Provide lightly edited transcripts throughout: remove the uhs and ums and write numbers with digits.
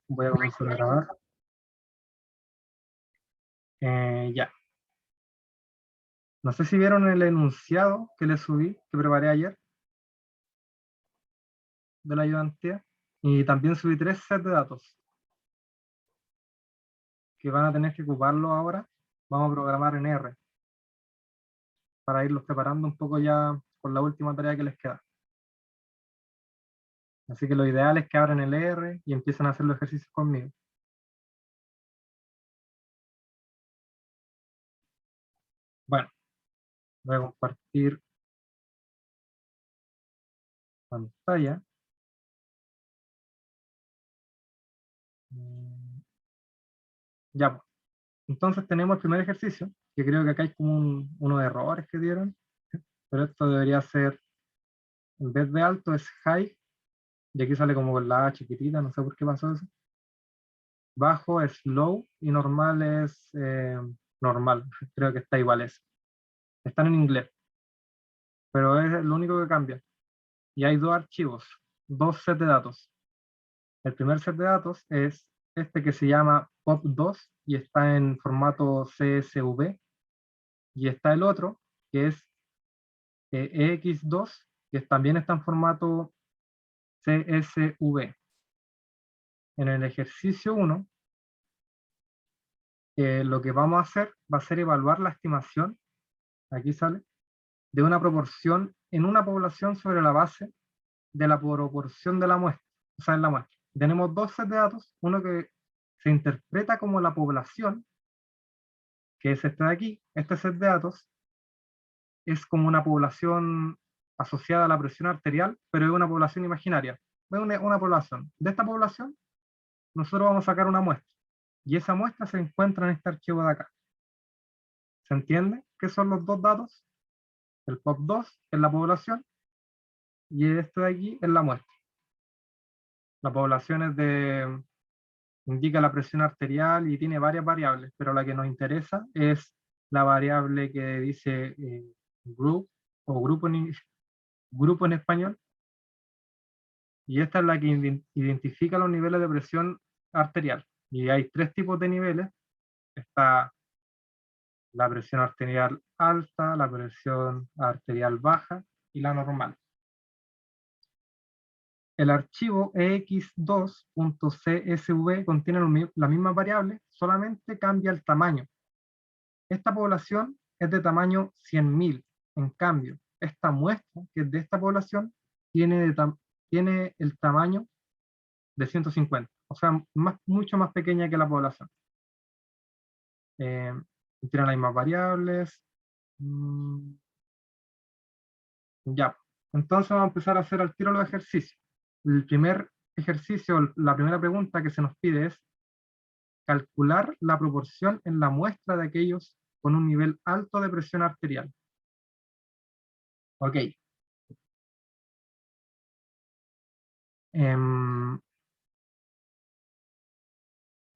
Voy a comenzar a grabar. Ya. No sé si vieron el enunciado que les subí, que preparé ayer, de la ayudantía. Y también subí 3 sets de datos, que van a tener que ocuparlo ahora. Vamos a programar en R, para irlos preparando un poco ya con la última tarea que les queda. Así que lo ideal es que abran el R y empiecen a hacer los ejercicios conmigo. Bueno, voy a compartir pantalla. Ya, pues. Entonces tenemos el primer ejercicio, que creo que acá hay como unos errores que dieron, pero esto debería ser, en vez de alto es high, y aquí sale como con la A chiquitita, no sé por qué pasó eso. Bajo es low y normal es normal, creo que está igual eso. Están en inglés, pero es lo único que cambia. Y hay 2 archivos, 2 sets de datos. El primer set de datos es este que se llama pop2 y está en formato CSV, y está el otro que es EX2, que también está en formato CSV. En el ejercicio 1, lo que vamos a hacer va a ser evaluar la estimación, aquí sale, de una proporción en una población sobre la base de la proporción de la muestra, o sea, en la muestra. Tenemos 2 sets de datos, uno que se interpreta como la población, que es este de aquí. Este set de datos es como una población asociada a la presión arterial, pero es una población imaginaria. Es una población. De esta población, nosotros vamos a sacar una muestra, y esa muestra se encuentra en este archivo de acá. ¿Se entiende qué son los 2 datos? El POP2 es la población, y esto de aquí es la muestra. La población indica la presión arterial y tiene varias variables, pero la que nos interesa es la variable que dice group, o grupo en español, y esta es la que identifica los niveles de presión arterial. Y hay 3 tipos de niveles. Está la presión arterial alta, la presión arterial baja y la normal. El archivo ex2.csv contiene la misma variable, solamente cambia el tamaño. Esta población es de tamaño 100.000. En cambio, esta muestra, que es de esta población, tiene el tamaño de 150. O sea, mucho más pequeña que la población. Tiene las mismas variables. Ya. Entonces vamos a empezar a hacer al tiro los ejercicios. El primer ejercicio, la primera pregunta que se nos pide es calcular la proporción en la muestra de aquellos con un nivel alto de presión arterial. Ok.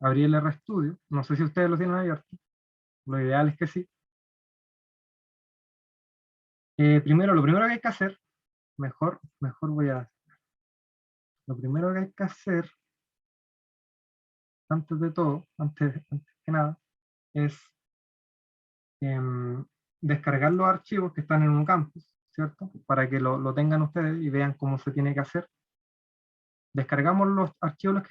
Abrí el RStudio. No sé si ustedes lo tienen abierto. Lo ideal es que sí. Lo primero que hay que hacer, mejor voy a... Lo primero que hay que hacer, antes de todo, antes que nada, es descargar los archivos que están en un campus, ¿cierto? Para que lo tengan ustedes y vean cómo se tiene que hacer. Descargamos los archivos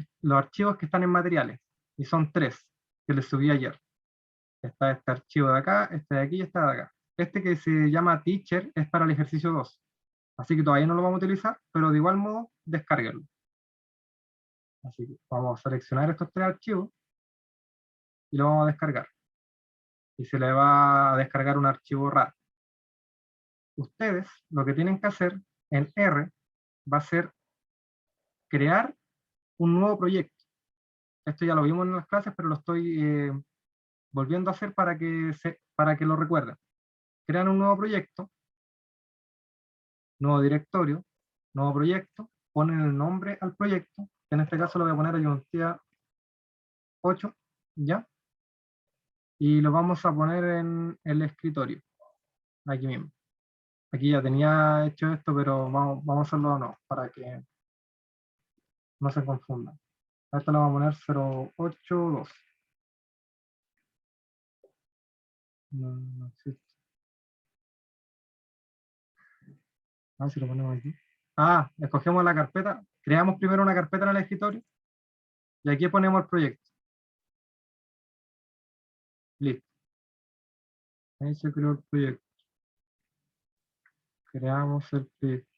que están en materiales, y son 3 que les subí ayer. Está este archivo de acá, este de aquí y este de acá. Este que se llama Teacher es para el ejercicio 2. Así que todavía no lo vamos a utilizar, pero de igual modo, descárguenlo. Así que vamos a seleccionar estos 3 archivos y lo vamos a descargar. Y se le va a descargar un archivo RAR. Ustedes lo que tienen que hacer en R va a ser crear un nuevo proyecto. Esto ya lo vimos en las clases, pero lo estoy volviendo a hacer para que lo recuerden. Crean un nuevo proyecto, nuevo directorio, nuevo proyecto, ponen el nombre al proyecto, que en este caso lo voy a poner ayudantía 8, ¿ya? Y lo vamos a poner en el escritorio, aquí mismo. Aquí ya tenía hecho esto, pero vamos a hacerlo de nuevo, para que no se confundan. A esto le vamos a poner 082. No existe. Ah, si lo ponemos aquí. Ah, escogemos la carpeta. Creamos primero una carpeta en el escritorio. Y aquí ponemos el proyecto. Listo. Ahí se creó el proyecto. Creamos el proyecto.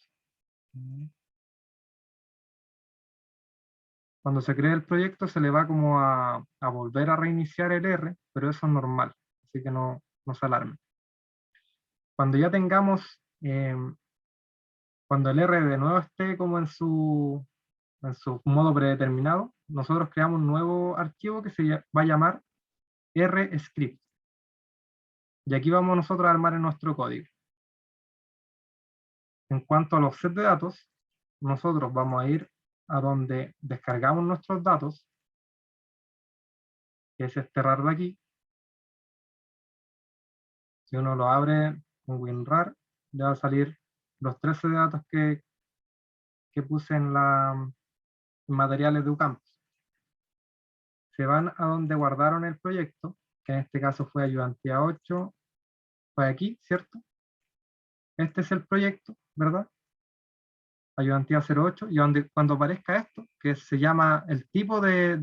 Cuando se crea el proyecto se le va como a volver a reiniciar el R, pero eso es normal. Así que no se alarme. Cuando ya tengamos, cuando el R de nuevo esté como en su modo predeterminado, nosotros creamos un nuevo archivo que se va a llamar rscript. Y aquí vamos nosotros a armar en nuestro código. En cuanto a los sets de datos, nosotros vamos a ir a donde descargamos nuestros datos, que es este RAR de aquí. Si uno lo abre con WinRAR, le va a salir los 13 de datos que puse en materiales de UCampus. Se van a donde guardaron el proyecto, que en este caso fue ayudantía 8, fue aquí, ¿cierto? Este es el proyecto, ¿verdad? Ayudantía 08, y donde, cuando aparezca esto, que se llama el tipo de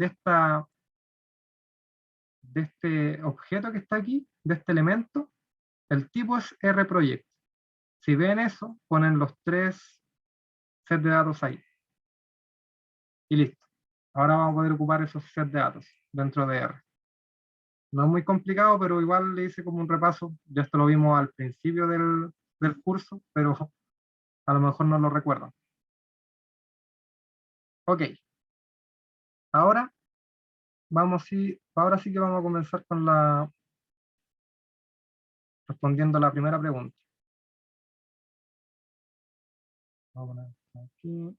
este objeto que está aquí, de este elemento, el tipo es rproject. Si ven eso, ponen los 3 sets de datos ahí. Y listo. Ahora vamos a poder ocupar esos sets de datos dentro de R. No es muy complicado, pero igual le hice como un repaso. Ya esto lo vimos al principio del curso, pero a lo mejor no lo recuerdan. Ok. Ahora ahora sí que vamos a comenzar con respondiendo a la primera pregunta. Vamos a poner aquí.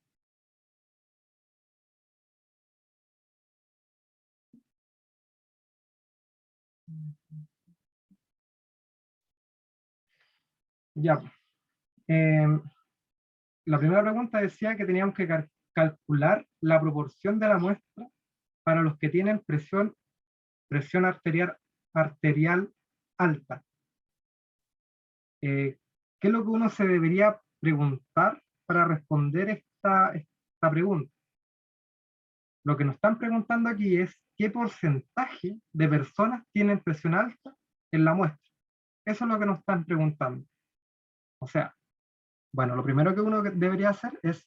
Ya. La primera pregunta decía que teníamos que calcular la proporción de la muestra para los que tienen presión arterial alta. ¿Qué es lo que uno se debería preguntar para responder esta pregunta? Lo que nos están preguntando aquí es qué porcentaje de personas tienen presión alta en la muestra. Eso es lo que nos están preguntando. O sea, bueno, lo primero que uno debería hacer es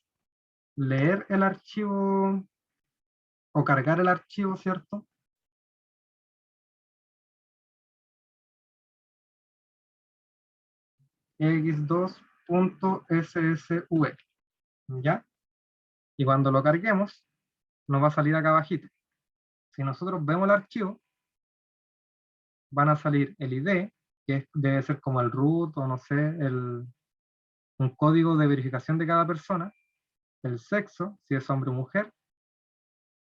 leer el archivo o cargar el archivo, ¿cierto? x2.ssv, ¿ya? Y cuando lo carguemos, nos va a salir acá abajito. Si nosotros vemos el archivo, van a salir el ID, que debe ser como el root o no sé, un código de verificación de cada persona, el sexo, si es hombre o mujer,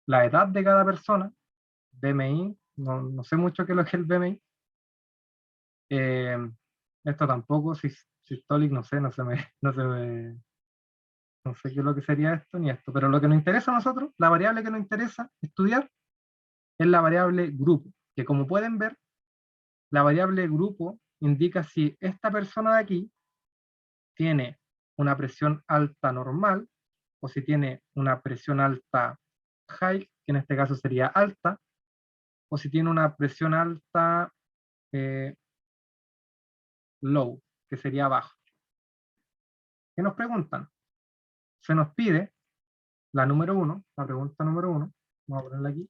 la edad de cada persona, BMI, no sé mucho qué es lo que es el BMI, esto tampoco, systolic, no sé, no sé qué es lo que sería esto ni esto, pero lo que nos interesa a nosotros, la variable que nos interesa estudiar, es la variable grupo, que como pueden ver, la variable grupo indica si esta persona de aquí tiene una presión alta normal, o si tiene una presión alta high, que en este caso sería alta, o si tiene una presión alta low, que sería baja. ¿Qué nos preguntan? Se nos pide la número 1, la pregunta número 1, vamos a ponerla aquí,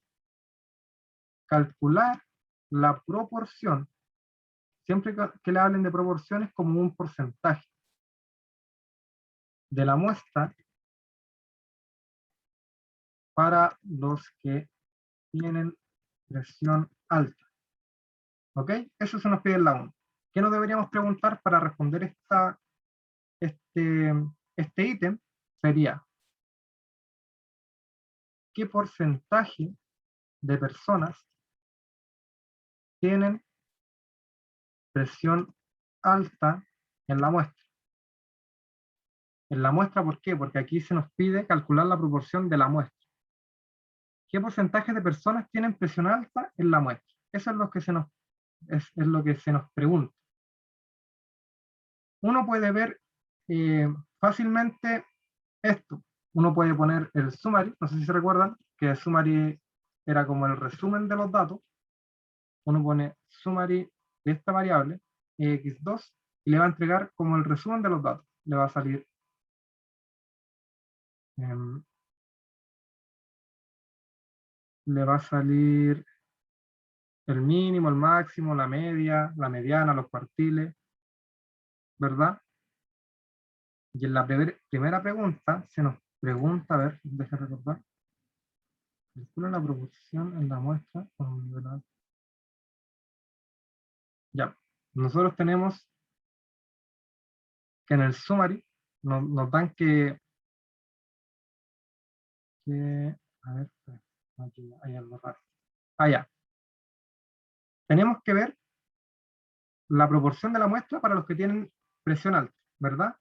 calcular la proporción, siempre que le hablen de proporciones como un porcentaje de la muestra para los que tienen presión alta. ¿Ok? Eso se nos pide en la 1. ¿Qué nos deberíamos preguntar para responder este ítem? Sería, ¿qué porcentaje de personas tienen presión alta en la muestra? En la muestra, ¿por qué? Porque aquí se nos pide calcular la proporción de la muestra. ¿Qué porcentaje de personas tienen presión alta en la muestra? Eso es lo que es lo que se nos pregunta. Uno puede ver fácilmente esto. Uno puede poner el summary, no sé si se recuerdan, que el summary era como el resumen de los datos. Uno pone summary de esta variable, x2, y le va a entregar como el resumen de los datos. Le va a salir el mínimo, el máximo, la media, la mediana, los cuartiles, ¿verdad? Y en la primera pregunta se nos pregunta, a ver, deja recordar, calcula la proporción en la muestra con un nivel alto. Ya, nosotros tenemos que en el summary nos dan a ver, aquí hay algo raro. Ya. Tenemos que ver la proporción de la muestra para los que tienen presión alta, ¿verdad?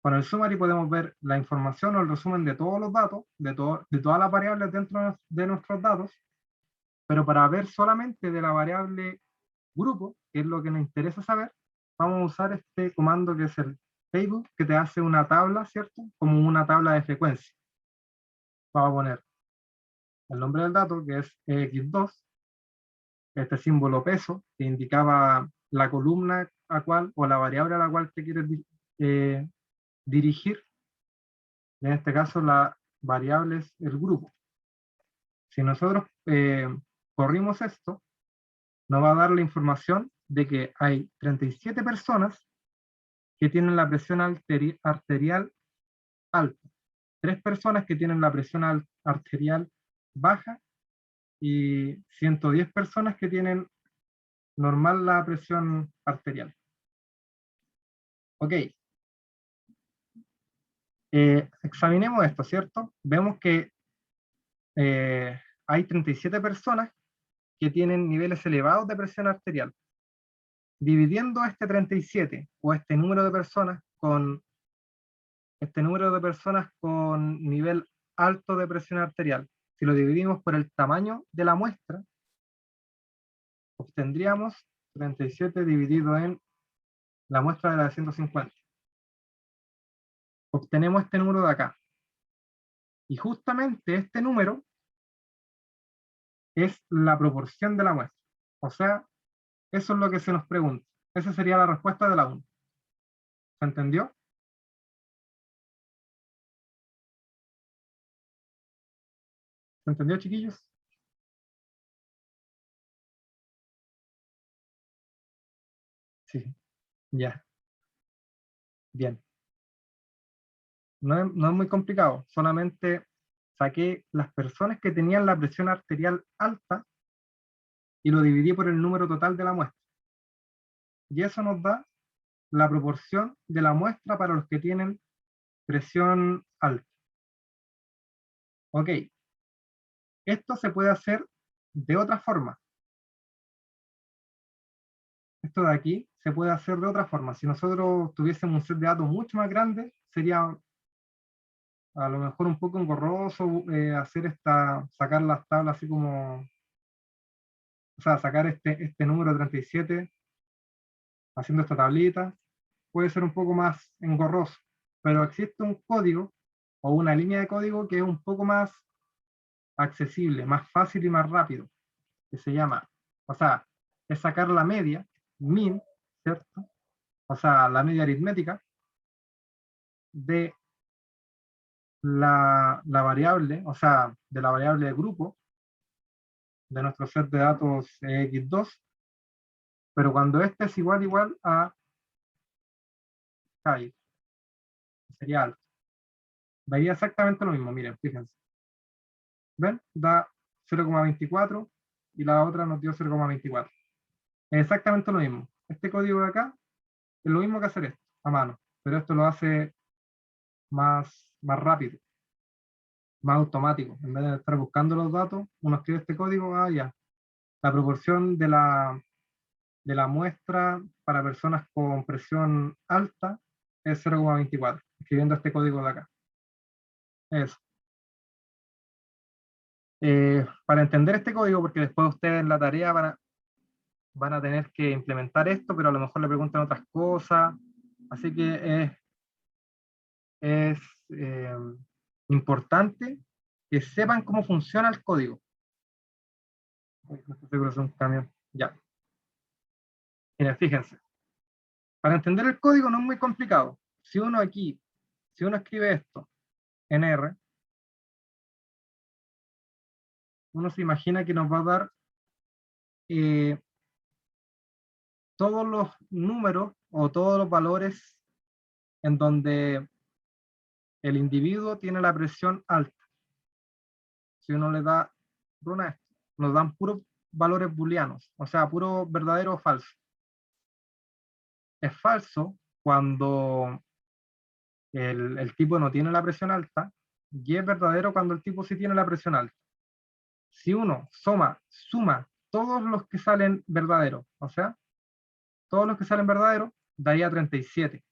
Con el summary podemos ver la información o el resumen de todos los datos, de todas las variables dentro de nuestros datos, pero para ver solamente de la variable grupo, que es lo que nos interesa saber, vamos a usar este comando que es el table, que te hace una tabla, ¿cierto? Como una tabla de frecuencia. Vamos a poner el nombre del dato, que es x2, este símbolo peso, que indicaba la columna a cual, o la variable a la cual te quieres dirigir. En este caso la variable es el grupo. Si nosotros corrimos esto, nos va a dar la información de que hay 37 personas que tienen la presión arterial alta, 3 personas que tienen la presión arterial baja y 110 personas que tienen normal la presión arterial. Ok. Examinemos esto, ¿cierto? Vemos que hay 37 personas que tienen niveles elevados de presión arterial. Dividiendo este 37 o este número de personas con nivel alto de presión arterial, si lo dividimos por el tamaño de la muestra, obtendríamos 37 dividido en la muestra de la de 150. Obtenemos este número de acá. Y justamente este número es la proporción de la muestra. O sea, eso es lo que se nos pregunta. Esa sería la respuesta de la 1. ¿Se entendió? ¿Se entendió, chiquillos? Sí, ya. Bien. No es muy complicado. Solamente saqué las personas que tenían la presión arterial alta y lo dividí por el número total de la muestra. Y eso nos da la proporción de la muestra para los que tienen presión alta. Ok. Esto se puede hacer de otra forma. Esto de aquí se puede hacer de otra forma. Si nosotros tuviésemos un set de datos mucho más grande, sería a lo mejor un poco engorroso sacar las tablas así como, o sea, sacar este número 37 haciendo esta tablita, puede ser un poco más engorroso, pero existe un código o una línea de código que es un poco más accesible, más fácil y más rápido, que se llama, o sea, es sacar la media, min, ¿cierto? O sea, la media aritmética de la variable, o sea, de la variable de grupo de nuestro set de datos x2, pero cuando este es igual a high, sería alto. Daría exactamente lo mismo, miren, fíjense. ¿Ven? Da 0,24 y la otra nos dio 0,24. Es exactamente lo mismo. Este código de acá es lo mismo que hacer esto, a mano, pero esto lo hace más rápido, más automático. En vez de estar buscando los datos, uno escribe este código, ya. La proporción de la muestra para personas con presión alta es 0,24, escribiendo este código de acá. Eso. Para entender este código, porque después ustedes en la tarea van a tener que implementar esto, pero a lo mejor le preguntan otras cosas, así que es importante que sepan cómo funciona el código. Uy, no estoy seguro si es un camión. Ya. Miren, fíjense. Para entender el código no es muy complicado. Si uno escribe esto en R, uno se imagina que nos va a dar todos los números o todos los valores en donde el individuo tiene la presión alta. Si uno le da run a esto, nos dan puros valores booleanos, o sea, puro verdadero o falso. Es falso cuando el tipo no tiene la presión alta, y es verdadero cuando el tipo sí tiene la presión alta. Si uno suma todos los que salen verdaderos, o sea, todos los que salen verdaderos, daría 37.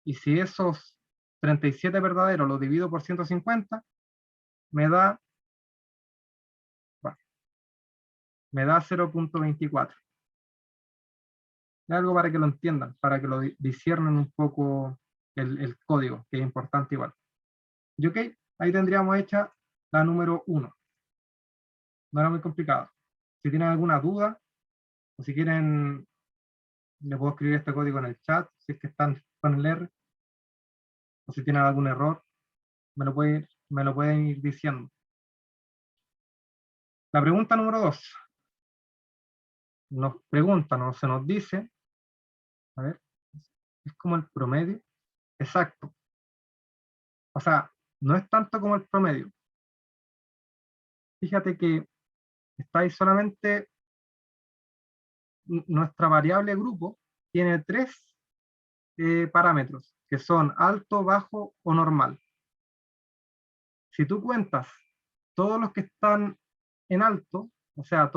Y si esos 37 verdaderos los divido por 150, me da 0.24. Es algo para que lo entiendan, para que lo disciernan un poco el código, que es importante igual. Y ok, ahí tendríamos hecha la número 1. No era muy complicado. Si tienen alguna duda, o si quieren, le puedo escribir este código en el chat, si es que están con el R, o si tienen algún error, me lo pueden ir diciendo. La pregunta número 2. Nos preguntan o se nos dice, a ver, es como el promedio. Exacto. O sea, no es tanto como el promedio. Fíjate que está ahí solamente nuestra variable grupo tiene 3 parámetros, que son alto, bajo o normal. Si tú cuentas todos los que están en alto, o sea,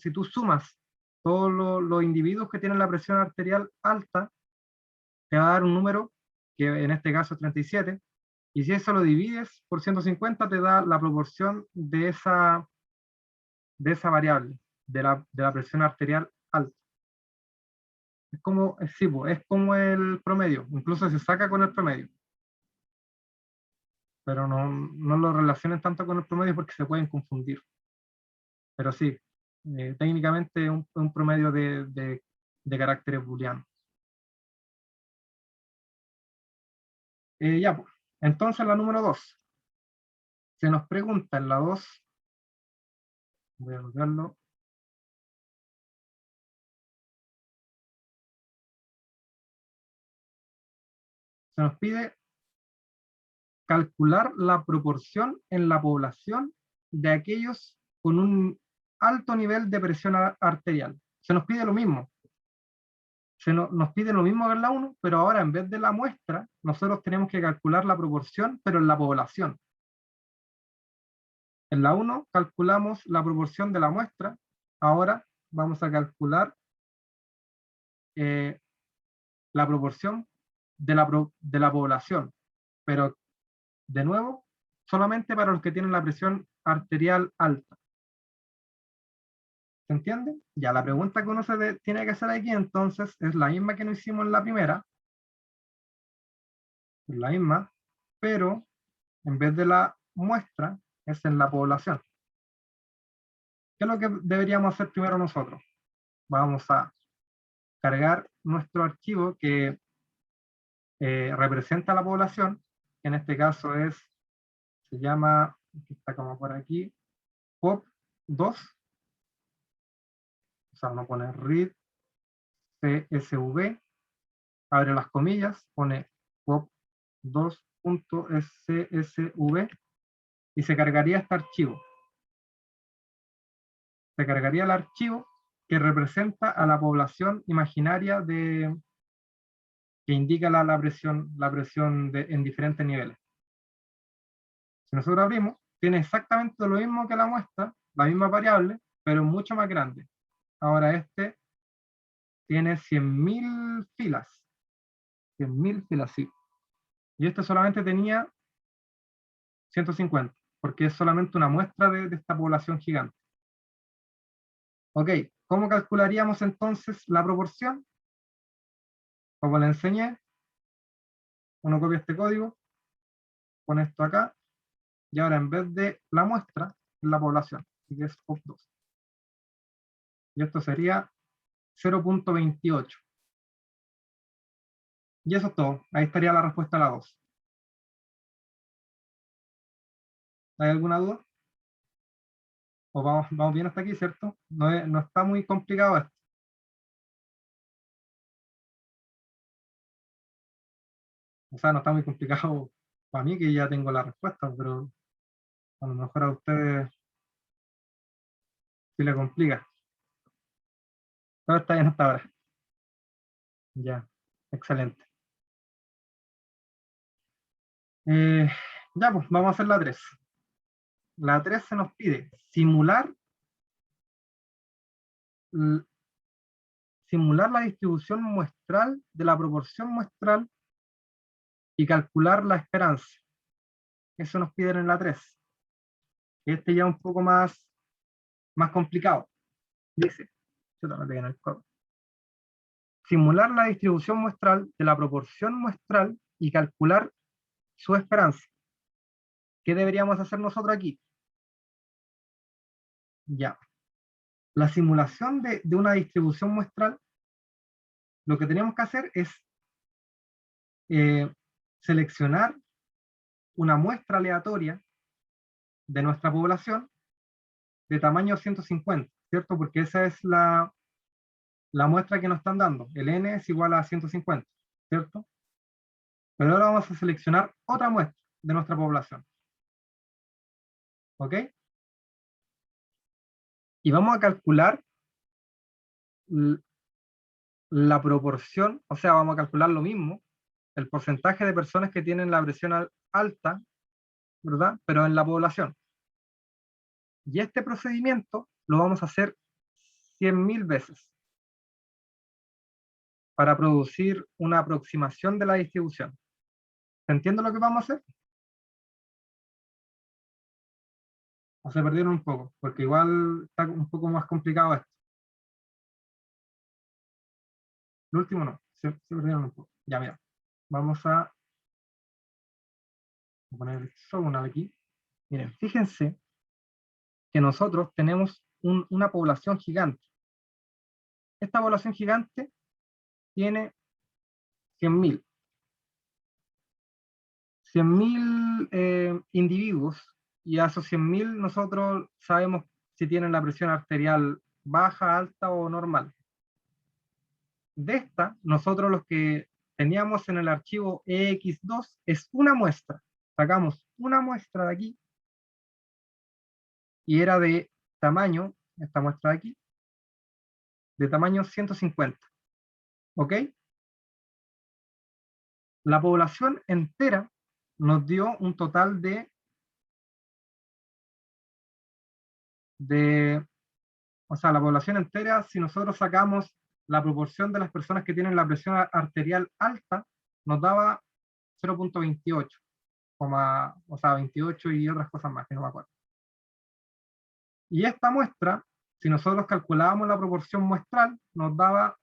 si tú sumas todos los individuos que tienen la presión arterial alta, te va a dar un número, que en este caso es 37, y si eso lo divides por 150, te da la proporción de esa variable, de la presión arterial alta. Es como el promedio, incluso se saca con el promedio. Pero no lo relacionen tanto con el promedio porque se pueden confundir. Pero sí, técnicamente un promedio de caracteres booleanos. Ya, pues. Entonces la número 2. Se nos pregunta en la 2, voy a anotarlo, se nos pide calcular la proporción en la población de aquellos con un alto nivel de presión arterial. Se nos pide lo mismo. Nos pide lo mismo que en la 1, pero ahora en vez de la muestra, nosotros tenemos que calcular la proporción, pero en la población. En la 1 calculamos la proporción de la muestra, ahora vamos a calcular la proporción de la población, pero de nuevo, solamente para los que tienen la presión arterial alta. ¿Se entiende? Ya, la pregunta que uno tiene que hacer aquí entonces es la misma que nos hicimos en la primera, es la misma, pero en vez de la muestra, es en la población. ¿Qué es lo que deberíamos hacer primero nosotros? Vamos a cargar nuestro archivo que representa la población, que en este caso se llama, que está como por aquí, POP2, o sea, uno pone read CSV, abre las comillas, pone pop2.csv y se cargaría este archivo. Se cargaría el archivo que representa a la población imaginaria que indica la presión en diferentes niveles. Si nosotros abrimos, tiene exactamente lo mismo que la muestra, la misma variable, pero mucho más grande. Ahora este tiene 100.000 filas. 100.000 filas, sí. Y este solamente tenía 150. porque es solamente una muestra de esta población gigante. Ok, ¿cómo calcularíamos entonces la proporción? Como le enseñé, uno copia este código, pone esto acá, y ahora en vez de la muestra, es la población, así que es POP2. Y esto sería 0.28. Y eso es todo, ahí estaría la respuesta a la 2. ¿Hay alguna duda? ¿O vamos bien hasta aquí, cierto? No está muy complicado esto. O sea, no está muy complicado para mí, que ya tengo la respuesta, pero a lo mejor a ustedes sí le complica. Todo está bien hasta ahora. Ya, excelente. Ya, pues vamos a hacer la 3. La 3 se nos pide simular la distribución muestral de la proporción muestral y calcular la esperanza. Eso nos piden en la 3. Este ya es un poco más complicado. Dice, yo también pegué en el codo. Simular la distribución muestral de la proporción muestral y calcular su esperanza. ¿Qué deberíamos hacer nosotros aquí? Ya. La simulación de una distribución muestral, lo que tenemos que hacer es seleccionar una muestra aleatoria de nuestra población de tamaño 150, ¿cierto? Porque esa es la muestra que nos están dando. El n es igual a 150, ¿cierto? Pero ahora vamos a seleccionar otra muestra de nuestra población. ¿Ok? Y vamos a calcular la proporción, o sea, vamos a calcular lo mismo, el porcentaje de personas que tienen la presión alta, ¿verdad? Pero en la población. Y este procedimiento lo vamos a hacer 100.000 veces para producir una aproximación de la distribución. ¿Se entiende lo que vamos a hacer? ¿O se perdieron un poco? Porque igual está un poco más complicado esto. El último no, se perdieron un poco. Ya, mira, vamos a poner el hexagonal aquí. Miren, fíjense que nosotros tenemos una población gigante. Esta población gigante tiene 100.000. 100.000 individuos, y a esos 100.000 nosotros sabemos si tienen la presión arterial baja, alta o normal. De esta, nosotros los que teníamos en el archivo EX2 es una muestra. Sacamos una muestra de aquí y era de tamaño, esta muestra de aquí, de tamaño 150. ¿Ok? La población entera nos dio un total o sea, la población entera, si nosotros sacamos la proporción de las personas que tienen la presión arterial alta, nos daba 0.28, o sea, 28 y otras cosas más, que no me acuerdo. Y esta muestra, si nosotros calculábamos la proporción muestral, nos daba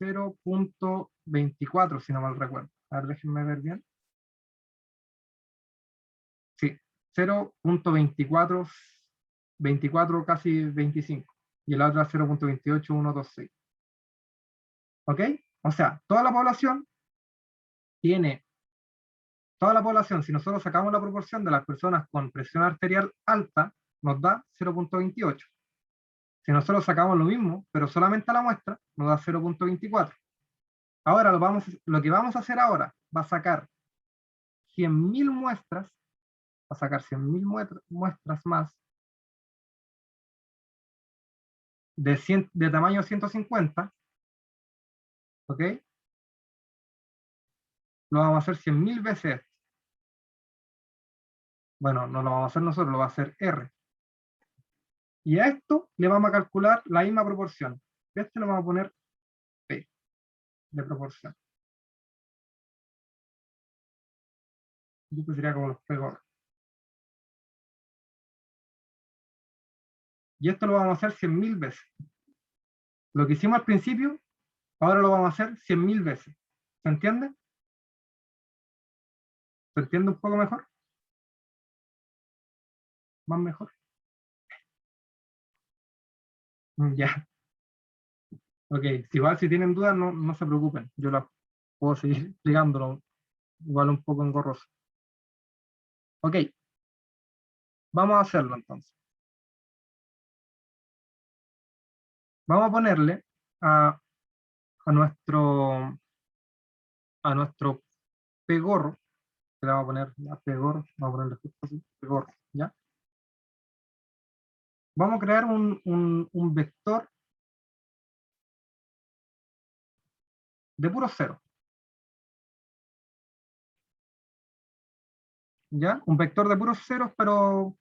0.24, si no mal recuerdo. A ver, déjenme ver bien. Sí, 0.24, 24, casi 25. Y la otra 0.28126. ¿Ok? O sea, toda la población, si nosotros sacamos la proporción de las personas con presión arterial alta, nos da 0.28. Si nosotros sacamos lo mismo, pero solamente a la muestra, nos da 0.24. Ahora lo que vamos a hacer ahora, va a sacar 100.000 muestras, va a sacar 100.000 muestras más de tamaño 150, ¿ok? Lo vamos a hacer 100.000 veces. Bueno, no lo vamos a hacer nosotros, lo va a hacer R. Y a esto le vamos a calcular la misma proporción. Este lo vamos a poner P de proporción. Y esto sería como los P gordos. Y esto lo vamos a hacer 100.000 veces. Lo que hicimos al principio, ahora lo vamos a hacer 100.000 veces. ¿Se entiende? ¿Se entiende un poco mejor? ¿Más mejor? Ya. Ok, igual si tienen dudas no se preocupen. Yo las puedo seguir explicándolo, igual un poco engorroso. Ok, vamos a hacerlo entonces. Vamos a ponerle a, a nuestro a nuestro pegorro, que le vamos a poner ya pegorro, vamos a ponerle justo así, pegorro, ¿ya? Vamos a crear un vector de puro cero, ¿ya? Un vector de puros ceros, pero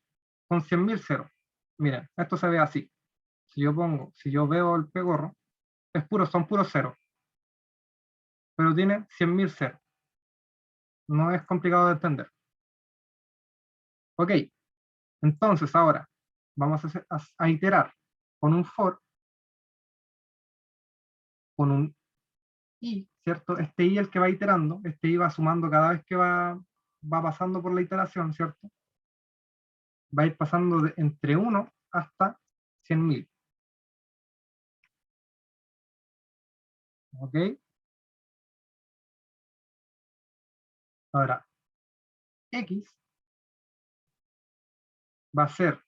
con 100.000 ceros. Miren, esto se ve así. Si yo veo el pegorro, son puros ceros, pero tiene 100.000 ceros. No es complicado de entender. Ok, entonces ahora vamos a iterar con un for, con un i, ¿cierto? Este i el que va iterando, este i va sumando cada vez que va pasando por la iteración, ¿cierto? Va a ir pasando entre 1 hasta 100.000. ¿Ok? Ahora, x va a ser,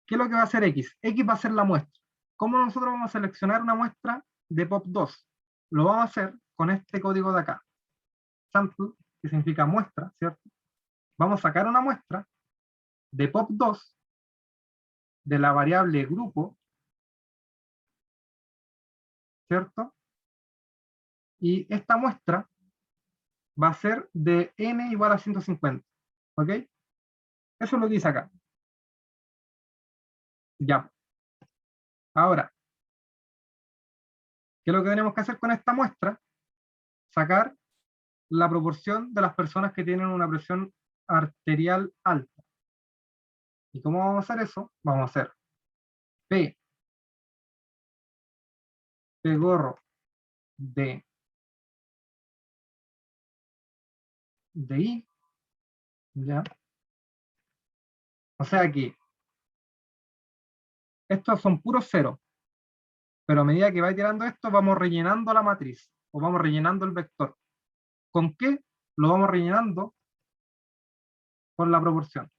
¿qué es lo que va a hacer x? X va a ser la muestra. ¿Cómo nosotros vamos a seleccionar una muestra de POP2? Lo vamos a hacer con este código de acá. Sample, que significa muestra, ¿cierto? Vamos a sacar una muestra de POP2 de la variable grupo, ¿cierto? Y esta muestra va a ser de n igual a 150. ¿Ok? Eso es lo que dice acá. Ya. Ahora, ¿qué es lo que tenemos que hacer con esta muestra? Sacar la proporción de las personas que tienen una presión arterial alta. ¿Y cómo vamos a hacer eso? Vamos a hacer P gorro de I, ¿ya? O sea que estos son puros ceros, pero a medida que va iterando esto, vamos rellenando la matriz, o vamos rellenando el vector. ¿Con qué? Lo vamos rellenando con la proporción.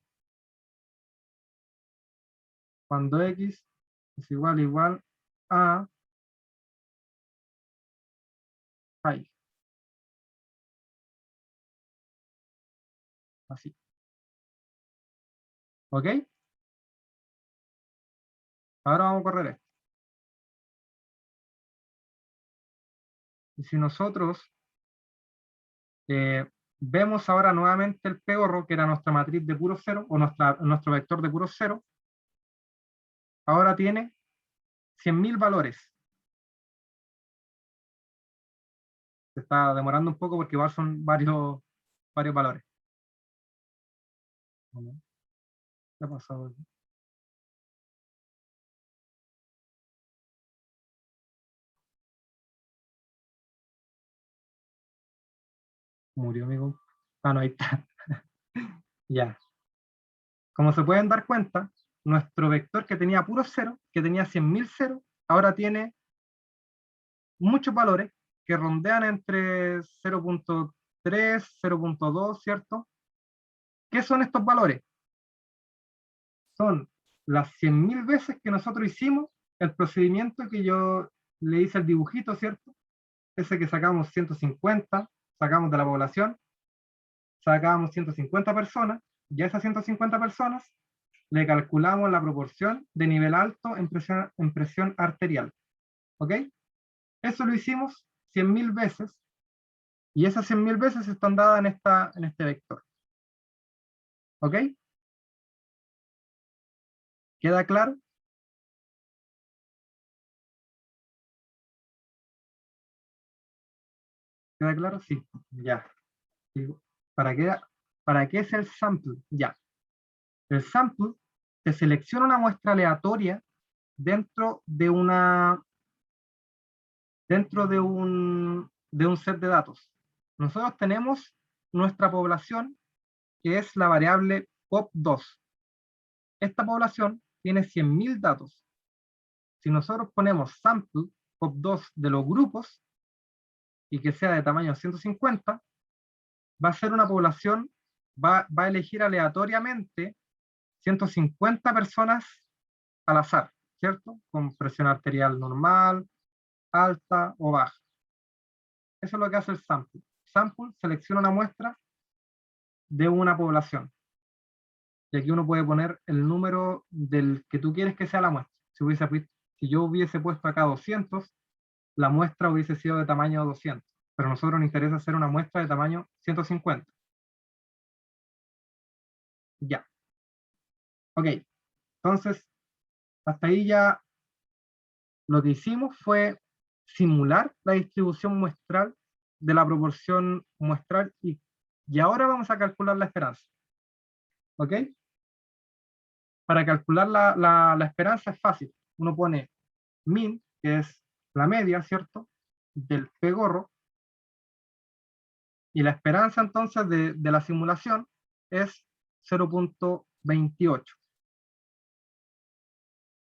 Cuando x es igual a pi. Así. ¿Ok? Ahora vamos a correr esto. Y si nosotros vemos ahora nuevamente el P-gorro, que era nuestra matriz de puro cero, o nuestro vector de puro cero, ahora tiene 100.000 valores. Se está demorando un poco porque igual son varios valores. ¿Qué ha pasado aquí? Murió amigo. Ah, no, ahí está. Ya. Como se pueden dar cuenta, nuestro vector que tenía puro cero, que tenía 100.000 ceros, ahora tiene muchos valores que rondean entre 0.3, 0.2, ¿cierto? ¿Qué son estos valores? Son las 100.000 veces que nosotros hicimos el procedimiento que yo le hice el dibujito, ¿cierto? Ese que sacamos 150, sacamos de la población, sacábamos 150 personas, y a esas 150 personas le calculamos la proporción de nivel alto en presión arterial. ¿Ok? Eso lo hicimos 100.000 veces, y esas 100.000 veces están dadas en este vector. ¿Ok? ¿Queda claro? ¿Queda claro? Sí. Ya. ¿Para qué es el sample? Ya. El sample te selecciona una muestra aleatoria dentro de un set de datos. Nosotros tenemos nuestra población, que es la variable POP2. Esta población tiene 100.000 datos. Si nosotros ponemos sample POP2 de los grupos, y que sea de tamaño 150, va a ser una población, va a elegir aleatoriamente 150 personas al azar, ¿cierto? Con presión arterial normal, alta o baja. Eso es lo que hace el sample. Sample selecciona una muestra de una población. Y aquí uno puede poner el número del que tú quieres que sea la muestra. Si yo hubiese puesto acá 200, la muestra hubiese sido de tamaño 200. Pero a nosotros nos interesa hacer una muestra de tamaño 150. Ya. Ok. Entonces, hasta ahí ya lo que hicimos fue simular la distribución muestral de la proporción muestral y ahora vamos a calcular la esperanza. ¿Ok? Para calcular la esperanza es fácil. Uno pone min, que es la media, ¿cierto? Del P gorro. Y la esperanza entonces de la simulación es 0.28.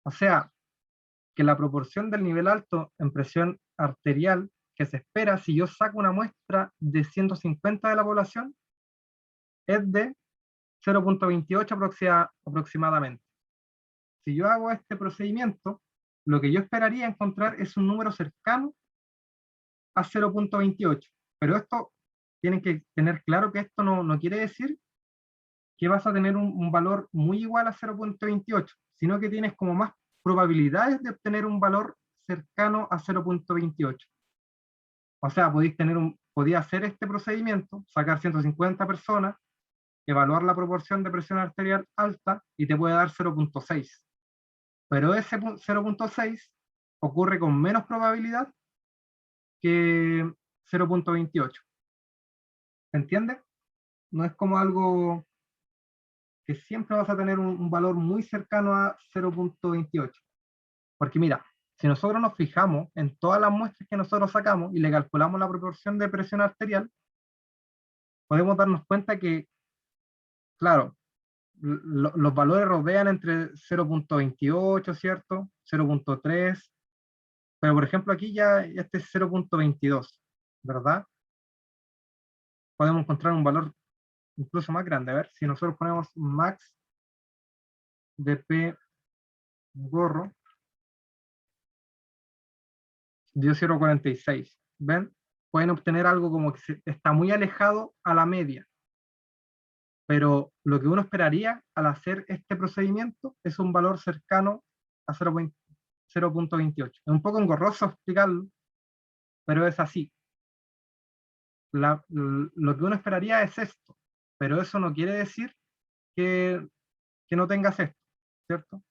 O sea, que la proporción del nivel alto en presión arterial que se espera si yo saco una muestra de 150 de la población es de 0.28 aproximadamente. Si yo hago este procedimiento, lo que yo esperaría encontrar es un número cercano a 0.28. Pero esto, tienen que tener claro que esto no quiere decir que vas a tener un valor muy igual a 0.28, sino que tienes como más probabilidades de obtener un valor cercano a 0.28. O sea, podía hacer este procedimiento, sacar 150 personas, evaluar la proporción de presión arterial alta y te puede dar 0.6. Pero ese 0.6 ocurre con menos probabilidad que 0.28. ¿Se entiende? No es como algo que siempre vas a tener un valor muy cercano a 0.28. Porque mira, si nosotros nos fijamos en todas las muestras que nosotros sacamos y le calculamos la proporción de presión arterial, podemos darnos cuenta que, claro, los valores rodean entre 0.28, ¿cierto? 0.3, pero por ejemplo aquí ya este es 0.22, ¿verdad? Podemos encontrar un valor incluso más grande. A ver, si nosotros ponemos max de P gorro, dio 0.46. ¿Ven? Pueden obtener algo como que está muy alejado a la media. Pero lo que uno esperaría al hacer este procedimiento es un valor cercano a 0.28. Es un poco engorroso explicarlo, pero es así. Lo que uno esperaría es esto, pero eso no quiere decir que no tengas esto, ¿cierto?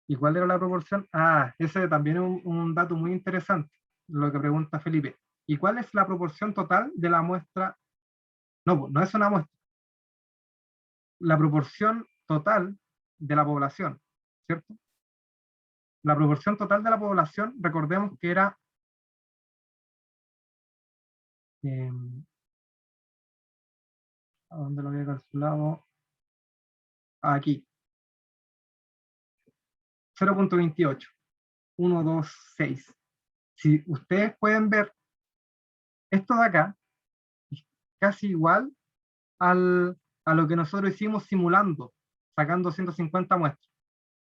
¿Y cuál era la proporción? Ah, ese también es un dato muy interesante, lo que pregunta Felipe. ¿Y cuál es la proporción total de la muestra? No, no es una muestra. La proporción total de la población, ¿cierto? La proporción total de la población, recordemos que era, ¿a dónde lo había calculado? Aquí, 0.28, 1, 2, 6. Si ustedes pueden ver, esto de acá es casi igual a lo que nosotros hicimos simulando, sacando 150 muestras.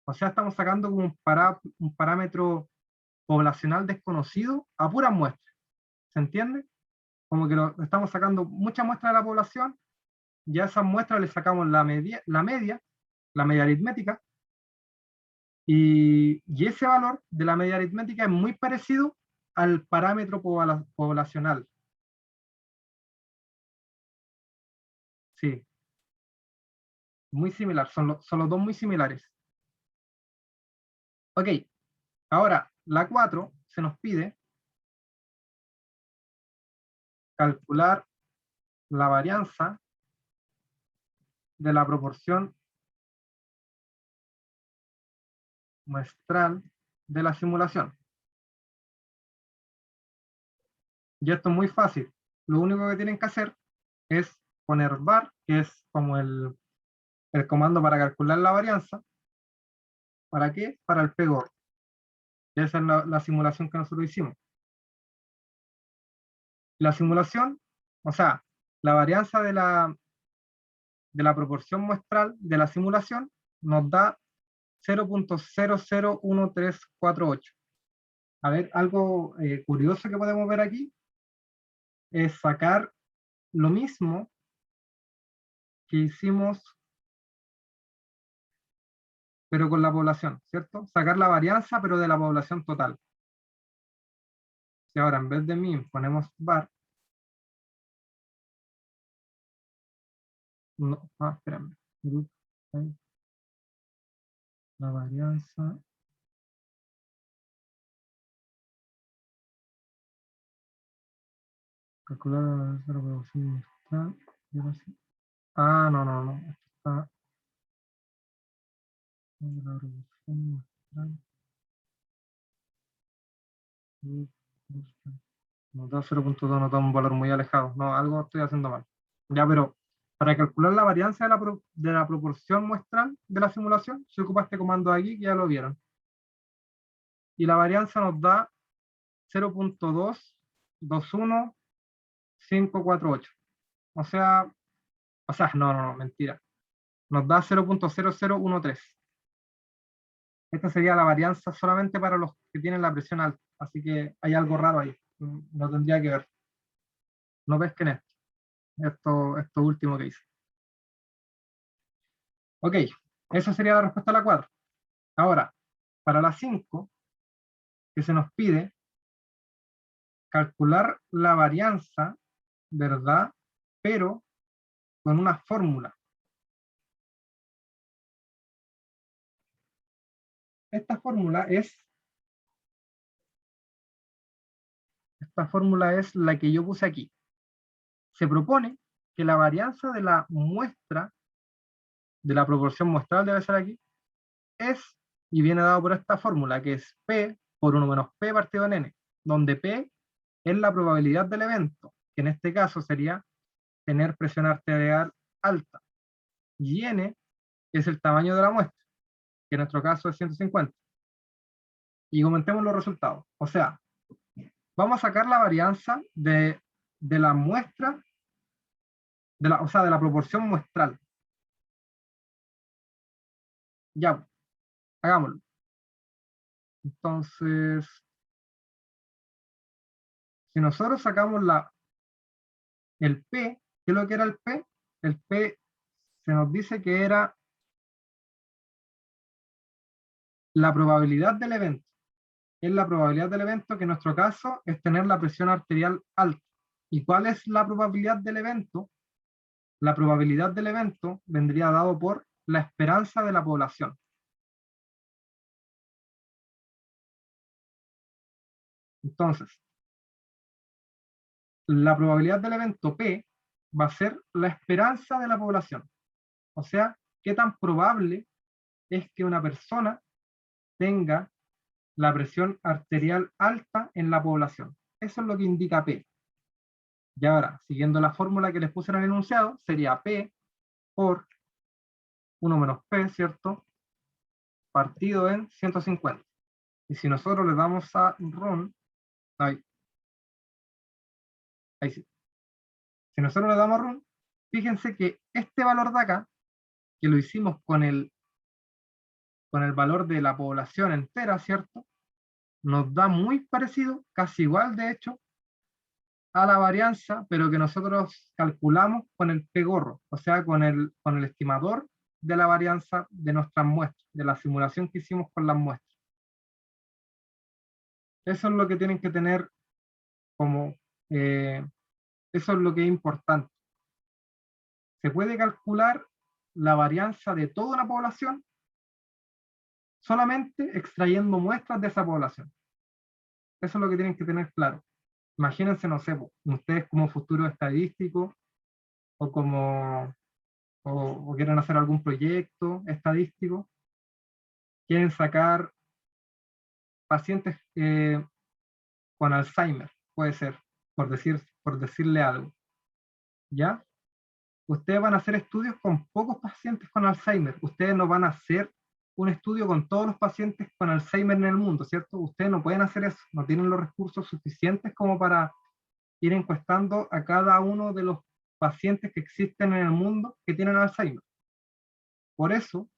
O sea, estamos sacando como un parámetro poblacional desconocido a puras muestras. ¿Se entiende? Como que estamos sacando muchas muestras de la población, ya a esas muestras le sacamos la media aritmética, y ese valor de la media aritmética es muy parecido al parámetro poblacional. Sí, muy similar, son los dos muy similares. Ok, ahora la 4 se nos pide calcular la varianza de la proporción muestral de la simulación. Y esto es muy fácil. Lo único que tienen que hacer es poner var, que es como el comando para calcular la varianza. ¿Para qué? Para el pegor. Esa es la simulación que nosotros hicimos. La simulación, o sea, la varianza de la proporción muestral de la simulación nos da 0.001348. A ver, algo curioso que podemos ver aquí es sacar lo mismo que hicimos, pero con la población, ¿cierto? Sacar la varianza, pero de la población total. Si ahora en vez de min ponemos var, no, espérame, la varianza, calcular la proporción muestral, no, esto está en la proporción muestral. Nos da 0.2, nos da un valor muy alejado. No, algo estoy haciendo mal. Ya, pero para calcular la varianza de la proporción muestral de la simulación, se ocupa este comando de aquí, que ya lo vieron. Y la varianza nos da 0.221548. O sea, no, mentira. Nos da 0.0013. Esta sería la varianza solamente para los que tienen la presión alta. Así que hay algo raro ahí. No tendría que ver. No pesquen esto último que hice. Ok, esa sería la respuesta a la 4. Ahora, para la 5, que se nos pide calcular la varianza, ¿verdad? Pero con una fórmula. Esta fórmula es la que yo puse aquí. Se propone que la varianza de la muestra, de la proporción muestral debe ser aquí, es, y viene dado por esta fórmula, que es P por 1 menos P partido en N, donde P es la probabilidad del evento, que en este caso sería tener presión arterial alta, y N es el tamaño de la muestra, que en nuestro caso es 150. Y comentemos los resultados. O sea, vamos a sacar la varianza de la muestra, o sea, de la proporción muestral. Ya, hagámoslo. Entonces, si nosotros sacamos el P, ¿qué es lo que era el P? El P se nos dice que era la probabilidad del evento. Es la probabilidad del evento, que en nuestro caso es tener la presión arterial alta. ¿Y cuál es la probabilidad del evento? La probabilidad del evento vendría dado por la esperanza de la población. Entonces, la probabilidad del evento P va a ser la esperanza de la población. O sea, qué tan probable es que una persona tenga la presión arterial alta en la población. Eso es lo que indica P. Y ahora, siguiendo la fórmula que les puse en el enunciado, sería P por 1 menos P, ¿cierto? Partido en 150. Y si nosotros le damos a run, ahí sí. Si nosotros le damos a run, fíjense que este valor de acá, que lo hicimos con el valor de la población entera, ¿cierto? Nos da muy parecido, casi igual de hecho, a la varianza, pero que nosotros calculamos con el P-gorro, o sea, con el estimador de la varianza de nuestras muestras, de la simulación que hicimos con las muestras. Eso es lo que tienen que tener como, eso es lo que es importante. Se puede calcular la varianza de toda una población solamente extrayendo muestras de esa población. Eso es lo que tienen que tener claro. Imagínense, no sé, ustedes como futuro estadístico o como o quieren hacer algún proyecto estadístico, quieren sacar pacientes con Alzheimer, puede ser, por decirle algo, ¿ya? Ustedes van a hacer estudios con pocos pacientes con Alzheimer. Ustedes no van a hacer un estudio con todos los pacientes con Alzheimer en el mundo, ¿cierto? Ustedes no pueden hacer eso, no tienen los recursos suficientes como para ir encuestando a cada uno de los pacientes que existen en el mundo que tienen Alzheimer. Por eso,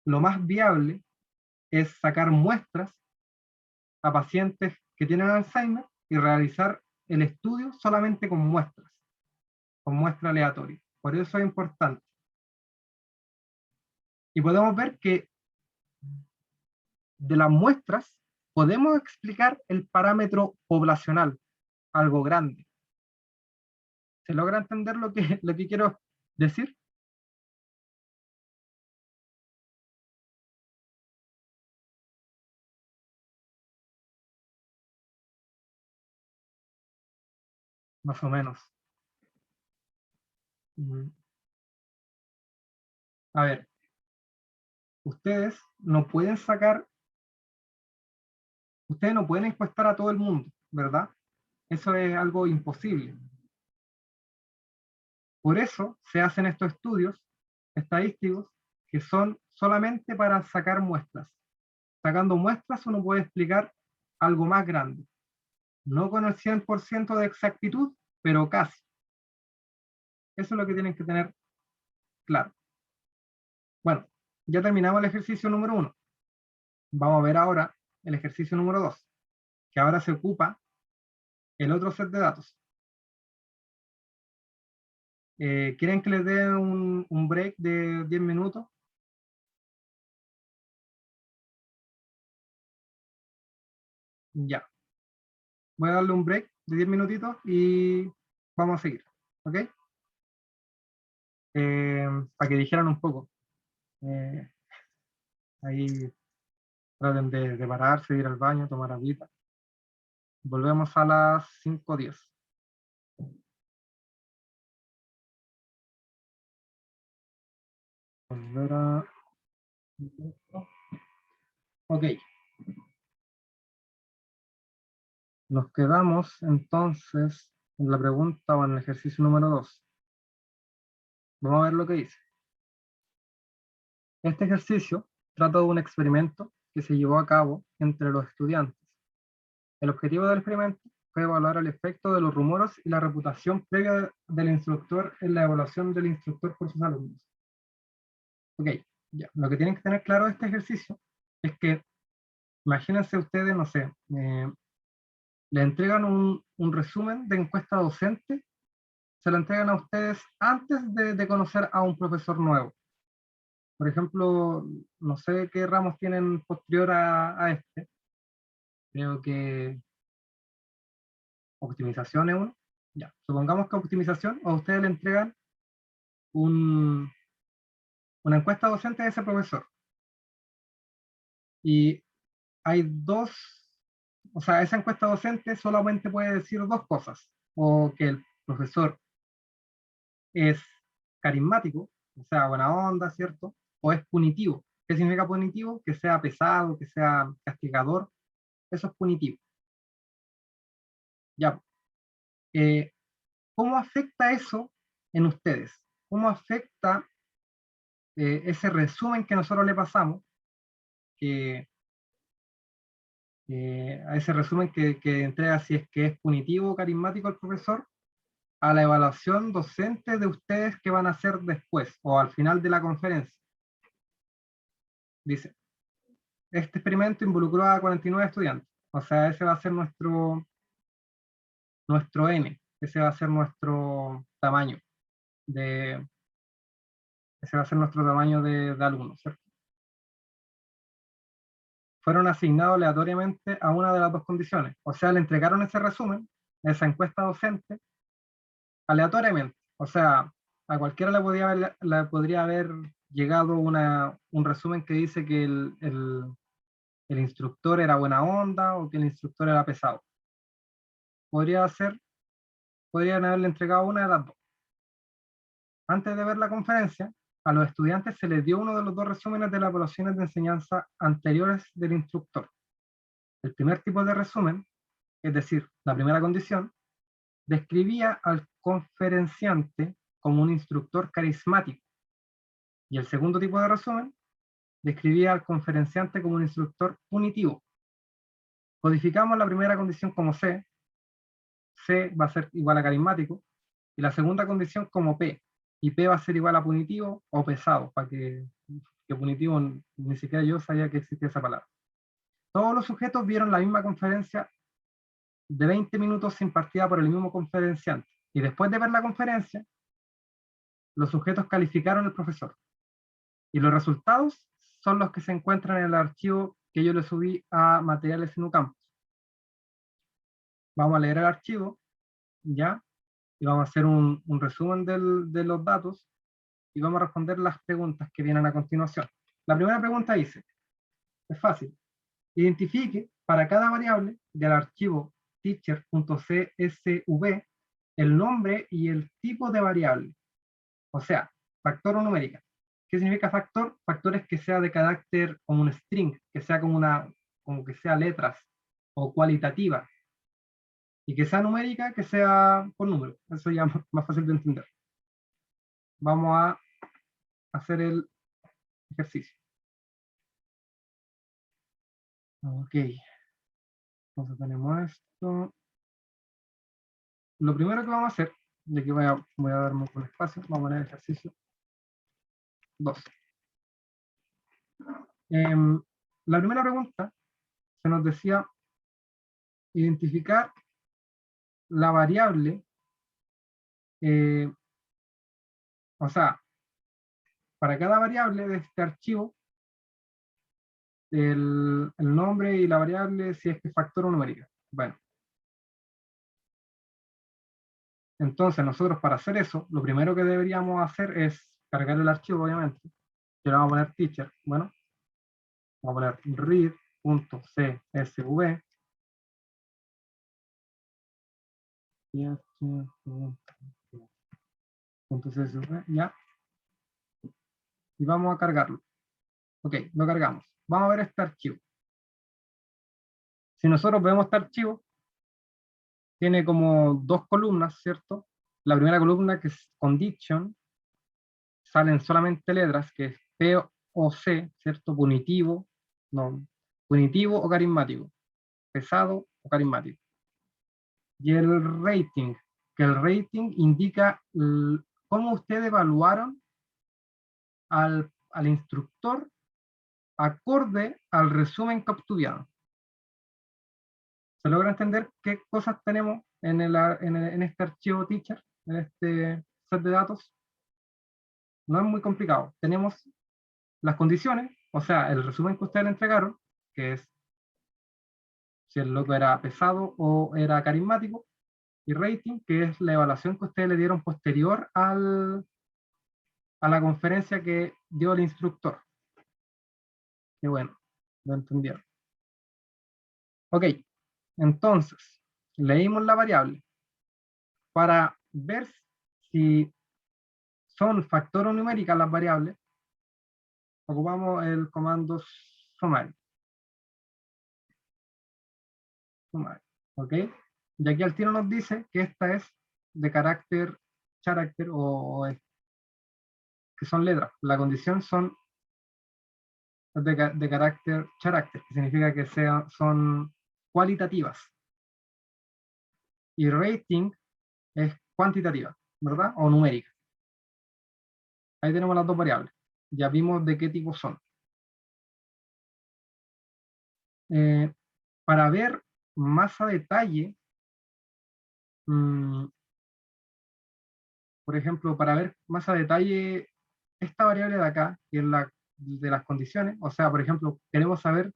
lo más viable es sacar muestras a pacientes que tienen Alzheimer y realizar el estudio solamente con muestra aleatoria. Por eso es importante. Y podemos ver que de las muestras podemos explicar el parámetro poblacional, algo grande. ¿Se logra entender lo que quiero decir? Más o menos. A ver, ustedes no pueden encuestar a todo el mundo, ¿verdad? Eso es algo imposible. Por eso se hacen estos estudios estadísticos que son solamente para sacar muestras. Sacando muestras uno puede explicar algo más grande. No con el 100% de exactitud, pero casi. Eso es lo que tienen que tener claro. Bueno, ya terminamos el ejercicio número 1. Vamos a ver ahora el ejercicio número 2, que ahora se ocupa el otro set de datos. ¿Quieren que les dé un break de 10 minutos? Ya. Voy a darle un break de 10 minutitos y vamos a seguir. ¿Ok? Para que dijeran un poco. Ahí traten de pararse, ir al baño, tomar agüita. Volvemos a las 5:10. Volver a... Ok. Nos quedamos entonces en la pregunta o en el ejercicio número 2. Vamos a ver lo que dice. Este ejercicio trata de un experimento que se llevó a cabo entre los estudiantes. El objetivo del experimento fue evaluar el efecto de los rumores y la reputación previa del instructor en la evaluación del instructor por sus alumnos. Ok, ya. Lo que tienen que tener claro de este ejercicio es que, imagínense ustedes, no sé, le entregan un resumen de encuesta docente, se lo entregan a ustedes antes de conocer a un profesor nuevo. Por ejemplo, no sé qué ramos tienen posterior a este. Creo que optimización es uno. Ya, supongamos que optimización, a ustedes le entregan una encuesta docente de ese profesor. Y hay dos, o sea, esa encuesta docente solamente puede decir dos cosas. O que el profesor es carismático, o sea, buena onda, ¿cierto? O es punitivo. ¿Qué significa punitivo? Que sea pesado, que sea castigador. Eso es punitivo. Ya. ¿Cómo afecta eso en ustedes? ¿Cómo afecta ese resumen que nosotros le pasamos, que, a ese resumen que entrega si es que es punitivo o carismático el profesor, a la evaluación docente de ustedes que van a hacer después o al final de la conferencia? Dice, este experimento involucró a 49 estudiantes, o sea, ese va a ser nuestro N, ese va a ser nuestro tamaño de, ese va a ser nuestro tamaño de alumnos, ¿cierto? Fueron asignados aleatoriamente a una de las dos condiciones. O sea, le entregaron ese resumen, esa encuesta docente, aleatoriamente. O sea, a cualquiera le podría haber llegado un resumen que dice que el instructor era buena onda o que el instructor era pesado. Podrían haberle entregado una de las dos. Antes de ver la conferencia, a los estudiantes se les dio uno de los dos resúmenes de las evaluaciones de enseñanza anteriores del instructor. El primer tipo de resumen, es decir, la primera condición, describía al conferenciante como un instructor carismático. Y el segundo tipo de resumen describía al conferenciante como un instructor punitivo. Codificamos la primera condición como C. C va a ser igual a carismático. Y la segunda condición como P. Y P va a ser igual a punitivo o pesado, para que punitivo ni siquiera yo sabía que existía esa palabra. Todos los sujetos vieron la misma conferencia de 20 minutos impartida por el mismo conferenciante. Y después de ver la conferencia, los sujetos calificaron al profesor. Y los resultados son los que se encuentran en el archivo que yo le subí a materiales en UCampus. Vamos a leer el archivo, ¿ya? Y vamos a hacer un resumen de los datos y vamos a responder las preguntas que vienen a continuación. La primera pregunta dice, es fácil, identifique para cada variable del archivo teacher.csv el nombre y el tipo de variable, o sea, factor o numérica. ¿Qué significa factor? Factor es que sea de carácter como un string, que sea como que sea letras o cualitativa, y que sea numérica, que sea por número. Eso ya es más fácil de entender. Vamos a hacer el ejercicio. Ok. Entonces tenemos esto. Lo primero que vamos a hacer, de que voy a darme un espacio, vamos a poner el ejercicio 2. La primera pregunta se nos decía identificar la variable, o sea, para cada variable de este archivo, el nombre y la variable, si es que factor o numérica. Bueno. Entonces nosotros para hacer eso, lo primero que deberíamos hacer es cargar el archivo, obviamente. Yo le vamos a poner teacher, bueno, vamos a poner read.csv ya, y vamos a cargarlo. Ok, lo cargamos. Vamos a ver este archivo. Si nosotros vemos este archivo, tiene como dos columnas, ¿cierto? La primera columna, que es condition, salen solamente letras, que es P o C, ¿cierto? Punitivo, no, punitivo o carismático, pesado o carismático. Y el rating, que el rating indica cómo ustedes evaluaron al instructor acorde al resumen que obtuvieron. ¿Se logra entender qué cosas tenemos en este archivo teacher, en este set de datos? No es muy complicado. Tenemos las condiciones, o sea, el resumen que ustedes le entregaron, que es si el loco era pesado o era carismático, y rating, que es la evaluación que ustedes le dieron posterior a la conferencia que dio el instructor. Y bueno, lo entendieron. Ok, entonces, leímos la variable. Para ver si son factor o numérica las variables, ocupamos el comando summary. ¿Ok? Y aquí al tiro nos dice que esta es de carácter que son letras. La condición son de carácter character, que significa que son cualitativas. Y rating es cuantitativa, ¿verdad? O numérica. Ahí tenemos las dos variables. Ya vimos de qué tipo son. Para ver más a detalle, por ejemplo, para ver más a detalle esta variable de acá, que es la de las condiciones, o sea, por ejemplo, queremos saber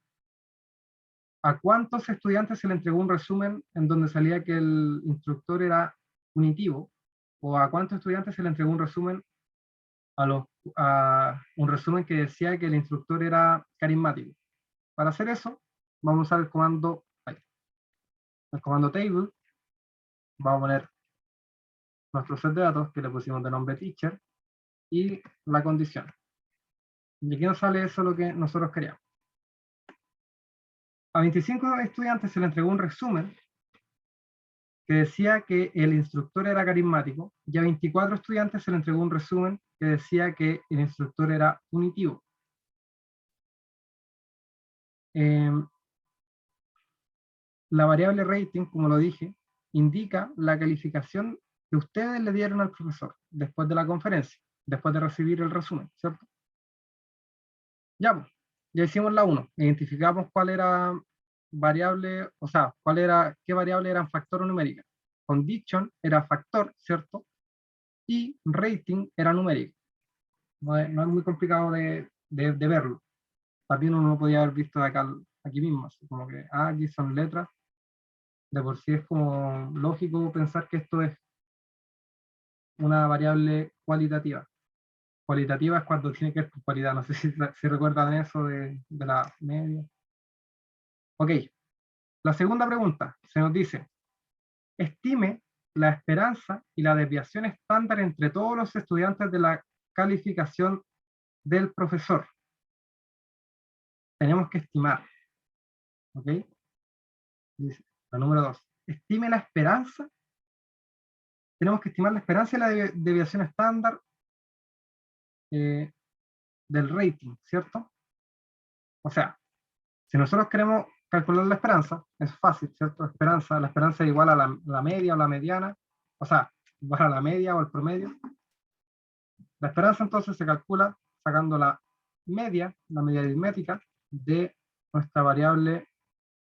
a cuántos estudiantes se le entregó un resumen en donde salía que el instructor era punitivo, o a cuántos estudiantes se le entregó un resumen un resumen que decía que el instructor era carismático. Para hacer eso, vamos a usar el comando table, vamos a poner nuestro set de datos que le pusimos de nombre teacher, y la condición. Y aquí nos sale eso lo que nosotros queríamos. A 25 estudiantes se le entregó un resumen que decía que el instructor era carismático, y a 24 estudiantes se le entregó un resumen que decía que el instructor era punitivo. La variable rating, como lo dije, indica la calificación que ustedes le dieron al profesor después de la conferencia, después de recibir el resumen, ¿cierto? Ya, pues, ya hicimos la 1, identificamos cuál era variable, o sea, qué variable era factor o numérica. Condition era factor, ¿cierto? Y rating era numérico. No es muy complicado de verlo. También uno lo podía haber visto de acá, aquí mismo, así como que, aquí son letras. De por sí es como lógico pensar que esto es una variable cualitativa. Cualitativa es cuando tiene que ver con cualidad. No sé si recuerdan eso de la media. Ok, la segunda pregunta se nos dice, estime la esperanza y la desviación estándar entre todos los estudiantes de la calificación del profesor. Tenemos que estimar. ¿Ok? Dice, la número 2. Estime la esperanza. Tenemos que estimar la esperanza y la desviación estándar del rating, ¿cierto? O sea, si nosotros queremos calcular la esperanza, es fácil, ¿cierto? La esperanza es igual a la media o la mediana, o sea, igual a la media o el promedio. La esperanza entonces se calcula sacando la media aritmética de nuestra variable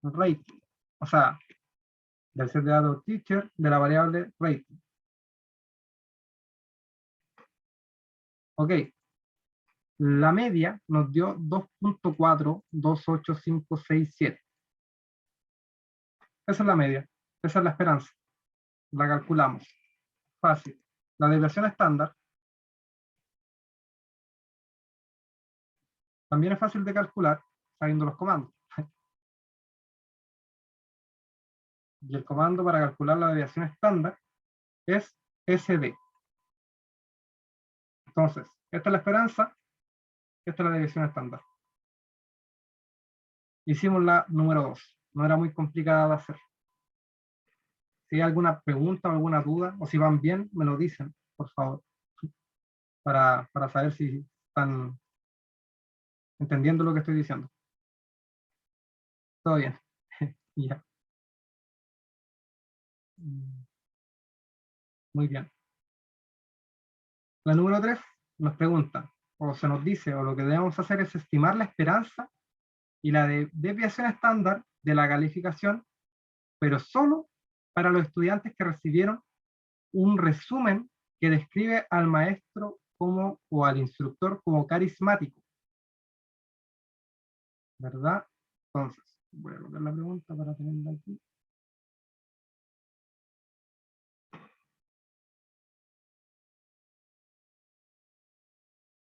rating. O sea, del set de datos teacher de la variable rating. Ok. La media nos dio 2.428567. Esa es la media. Esa es la esperanza. La calculamos. Fácil. La desviación estándar también es fácil de calcular sabiendo los comandos. Y el comando para calcular la desviación estándar es SD. Entonces, esta es la esperanza, esta es la desviación estándar. Hicimos la número 2. No era muy complicada de hacer. Si hay alguna pregunta o alguna duda, o si van bien, me lo dicen, por favor. Para saber si están entendiendo lo que estoy diciendo. Todo bien. Ya. Muy bien. La número 3 nos pregunta, o se nos dice, o lo que debemos hacer es estimar la esperanza y la desviación estándar de la calificación, pero solo para los estudiantes que recibieron un resumen que describe al maestro como, o al instructor como carismático. ¿Verdad? Entonces, voy a colocar la pregunta para tenerla aquí.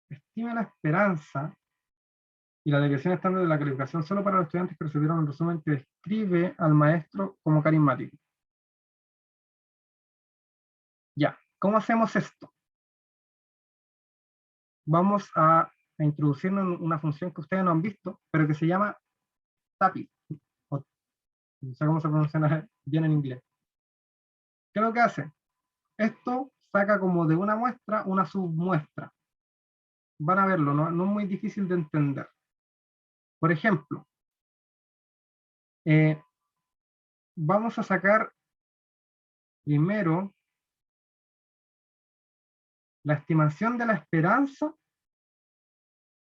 Estime la esperanza y la desviación estándar de la calificación solo para los estudiantes que recibieron un resumen que describe al maestro como carismático. Ya, ¿cómo hacemos esto? Vamos a introducirnos en una función que ustedes no han visto, pero que se llama TAPI. No sé cómo se pronuncia bien en inglés. ¿Qué es lo que hace? Esto saca como de una muestra una submuestra. Van a verlo, no es muy difícil de entender. Por ejemplo, vamos a sacar primero la estimación de la esperanza,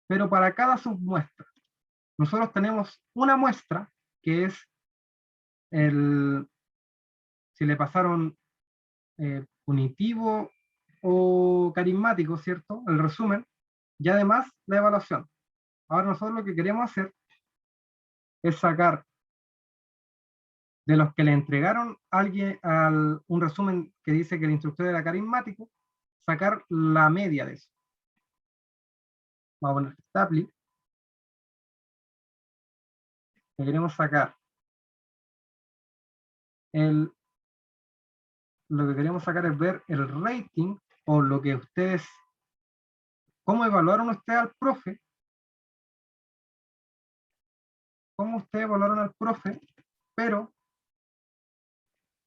pero para cada submuestra. Nosotros tenemos una muestra que es si le pasaron punitivo o carismático, ¿cierto? El resumen, y además la evaluación. Ahora nosotros lo que queremos hacer es sacar de los que le entregaron a alguien un resumen que dice que el instructor era carismático, sacar la media de eso. Vamos a poner Staply. Que queremos sacar lo que queremos sacar es ver el rating o lo que ustedes ¿Cómo evaluaron ustedes al profe? ¿Cómo ustedes evaluaron al profe? Pero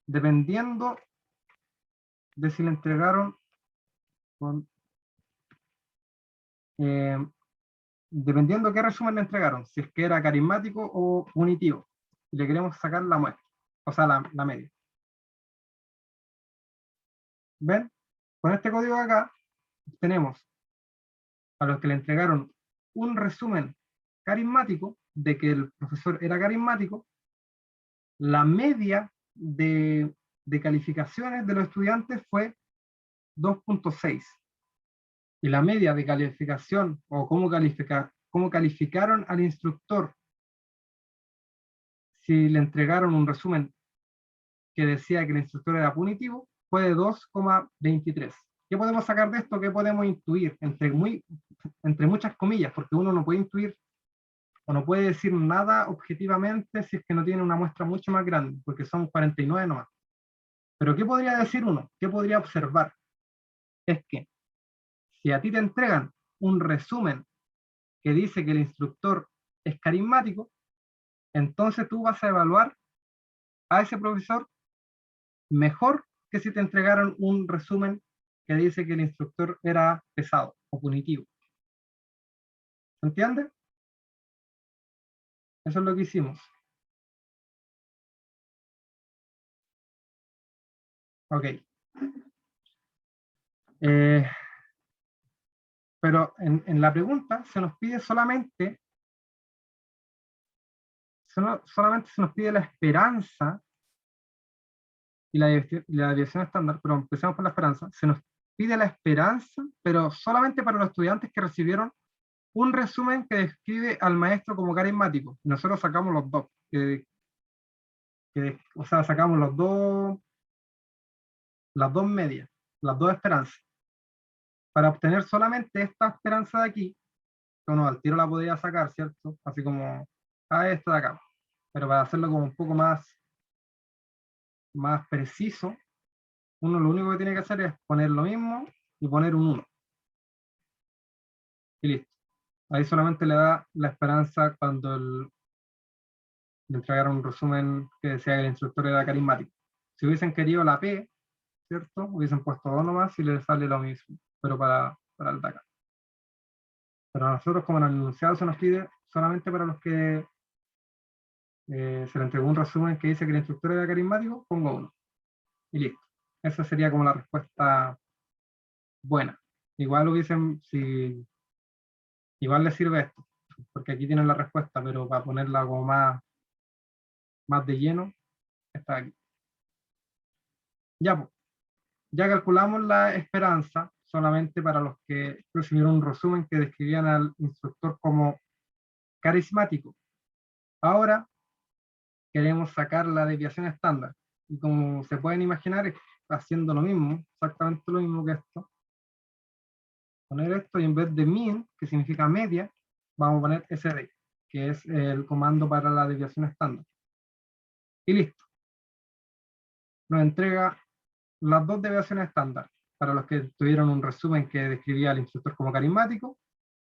dependiendo de si le entregaron eh, dependiendo qué resumen le entregaron, si es que era carismático o punitivo, y le queremos sacar la muestra, o sea, la media. ¿Ven? Con este código de acá tenemos a los que le entregaron un resumen carismático de que el profesor era carismático, la media de calificaciones de los estudiantes fue 2.6. Y la media de calificación o cómo calificaron al instructor si le entregaron un resumen que decía que el instructor era punitivo fue de 2,23. ¿Qué podemos sacar de esto? ¿Qué podemos intuir? Entre muchas comillas, porque uno no puede intuir o no puede decir nada objetivamente si es que no tiene una muestra mucho más grande, porque son 49 nomás. Pero ¿qué podría decir uno? ¿Qué podría observar? Es que si a ti te entregan un resumen que dice que el instructor es carismático, entonces tú vas a evaluar a ese profesor mejor que si te entregaron un resumen que dice que el instructor era pesado o punitivo. ¿Se entiende? Eso es lo que hicimos. Ok. Pero en la pregunta se nos pide solamente se nos pide la esperanza y la desviación estándar, pero empecemos por la esperanza. Se nos pide la esperanza, pero solamente para los estudiantes que recibieron un resumen que describe al maestro como carismático. Nosotros sacamos los dos, o sea, sacamos las dos medias, las dos esperanzas. Para obtener solamente esta esperanza de aquí, que uno al tiro la podría sacar, ¿cierto? Así como a esta de acá. Pero para hacerlo como un poco más preciso, uno lo único que tiene que hacer es poner lo mismo y poner un 1. Y listo. Ahí solamente le da la esperanza cuando le entregaron un resumen que decía que el instructor era carismático. Si hubiesen querido la P, ¿cierto? Hubiesen puesto 2 nomás y le sale lo mismo, pero para el de acá. Pero a nosotros, como en el enunciado se nos pide solamente para los que se le entregó un resumen que dice que el instructor era carismático, pongo 1. Y listo. Esa sería como la respuesta buena. Igual hubiesen, si igual les sirve esto, porque aquí tienen la respuesta, pero para ponerla como más de lleno, está aquí. Ya, pues, ya calculamos la esperanza solamente para los que recibieron un resumen que describían al instructor como carismático. Ahora queremos sacar la desviación estándar. Y como se pueden imaginar, haciendo lo mismo, exactamente lo mismo que esto. Poner esto y en vez de min, que significa media, vamos a poner sd, que es el comando para la desviación estándar. Y listo. Nos entrega las dos desviaciones estándar, para los que tuvieron un resumen que describía al instructor como carismático,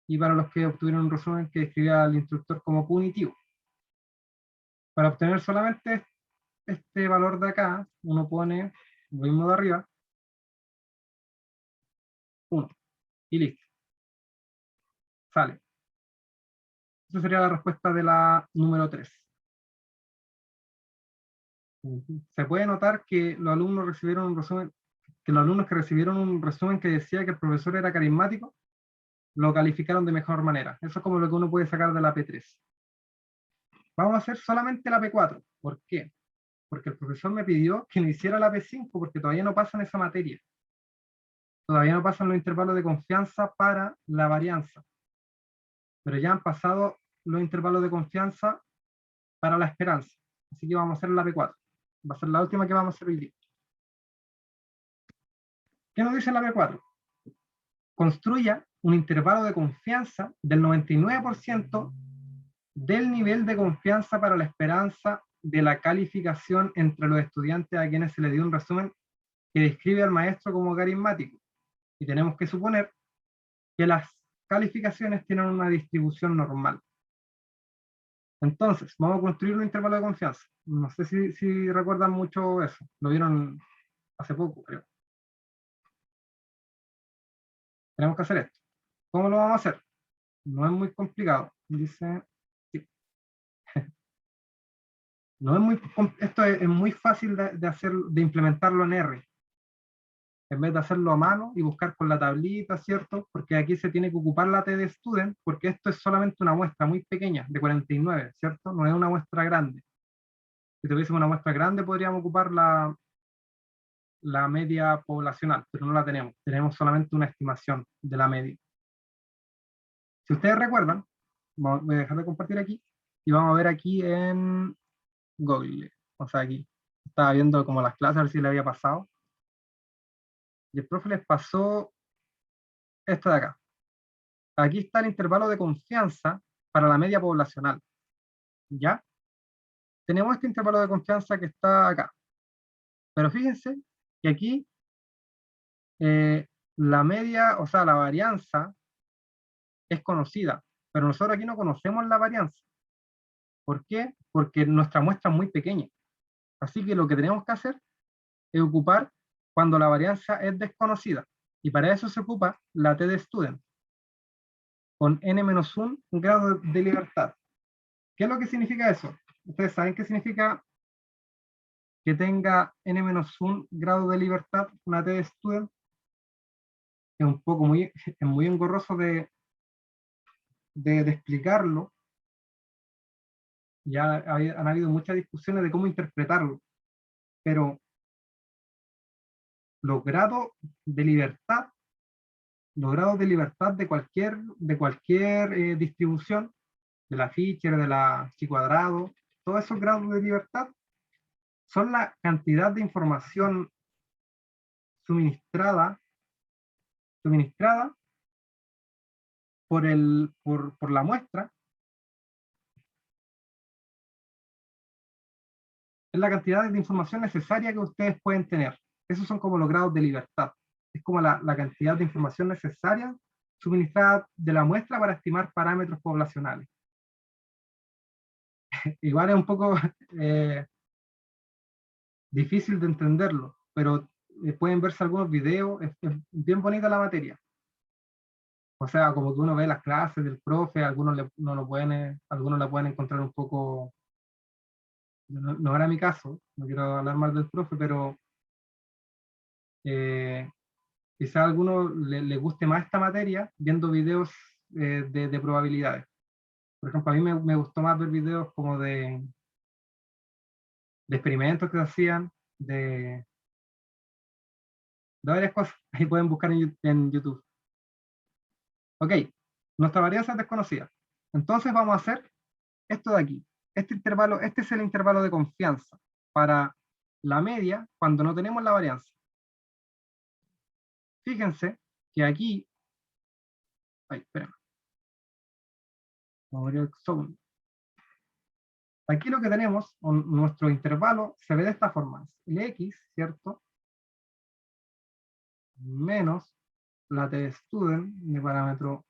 y para los que obtuvieron un resumen que describía al instructor como punitivo. Para obtener solamente este valor de acá, uno pone lo mismo de arriba, 1, y listo. Sale. Esa sería la respuesta de la número 3. Se puede notar que los alumnos recibieron un resumen, que los alumnos que recibieron un resumen que decía que el profesor era carismático, lo calificaron de mejor manera. Eso es como lo que uno puede sacar de la P3. Vamos a hacer solamente la P4. ¿Por qué? Porque el profesor me pidió que no hiciera la P5 porque todavía no pasan esa materia. Todavía no pasan los intervalos de confianza para la varianza. Pero ya han pasado los intervalos de confianza para la esperanza. Así que vamos a hacer la P4. Va a ser la última que vamos a hacer hoy día. ¿Qué nos dice la P4? Construya un intervalo de confianza del 99% del nivel de confianza para la esperanza de la calificación entre los estudiantes a quienes se le dio un resumen que describe al maestro como carismático. Y tenemos que suponer que las calificaciones tienen una distribución normal. Entonces, vamos a construir un intervalo de confianza. No sé si recuerdan mucho eso. Lo vieron hace poco, creo. Tenemos que hacer esto. ¿Cómo lo vamos a hacer? No es muy complicado. Dice, sí. No es muy, esto es muy fácil de hacer, de implementarlo en R. En vez de hacerlo a mano y buscar con la tablita, ¿cierto? Porque aquí se tiene que ocupar la T de student, porque esto es solamente una muestra muy pequeña, de 49, ¿cierto? No es una muestra grande. Si tuviésemos una muestra grande, podríamos ocupar la media poblacional, pero no la tenemos. Tenemos solamente una estimación de la media. Si ustedes recuerdan, voy a dejar de compartir aquí, y vamos a ver aquí en Google. O sea, aquí estaba viendo como las clases, a ver si le había pasado. Y el profe les pasó esto de acá. Aquí está el intervalo de confianza para la media poblacional. ¿Ya? Tenemos este intervalo de confianza que está acá. Pero fíjense que aquí la media, o sea, la varianza es conocida, pero nosotros aquí no conocemos la varianza. ¿Por qué? Porque nuestra muestra es muy pequeña. Así que lo que tenemos que hacer es ocupar cuando la varianza es desconocida. Y para eso se ocupa la T de student, con n-1 grado de libertad. ¿Qué es lo que significa eso? ¿Ustedes saben qué significa que tenga n-1 grado de libertad una T de student? Es un poco es muy engorroso de explicarlo. Ya han habido muchas discusiones de cómo interpretarlo, pero los grados de libertad, los grados de libertad de cualquier distribución, de la Fisher, de la chi cuadrado, todos esos grados de libertad son la cantidad de información suministrada por la muestra, es la cantidad de información necesaria que ustedes pueden tener. Esos son como los grados de libertad. Es como la cantidad de información necesaria suministrada de la muestra para estimar parámetros poblacionales. Igual es un poco difícil de entenderlo, pero pueden verse algunos videos, es bien bonita la materia. O sea, como que uno ve las clases del profe, algunos algunos la pueden encontrar un poco, no era mi caso, no quiero hablar mal del profe, pero quizá a algunos le guste más esta materia viendo videos de probabilidades. Por ejemplo, a mí me gustó más ver videos como de experimentos que se hacían, de varias cosas. Ahí pueden buscar en YouTube. Ok, nuestra varianza es desconocida. Entonces vamos a hacer esto de aquí. Este intervalo, este es el intervalo de confianza para la media cuando no tenemos la varianza. Fíjense que aquí, ay, espera, vamos a abrir el zoom. Aquí lo que tenemos, nuestro intervalo se ve de esta forma. El X, ¿cierto? Menos la T student de parámetro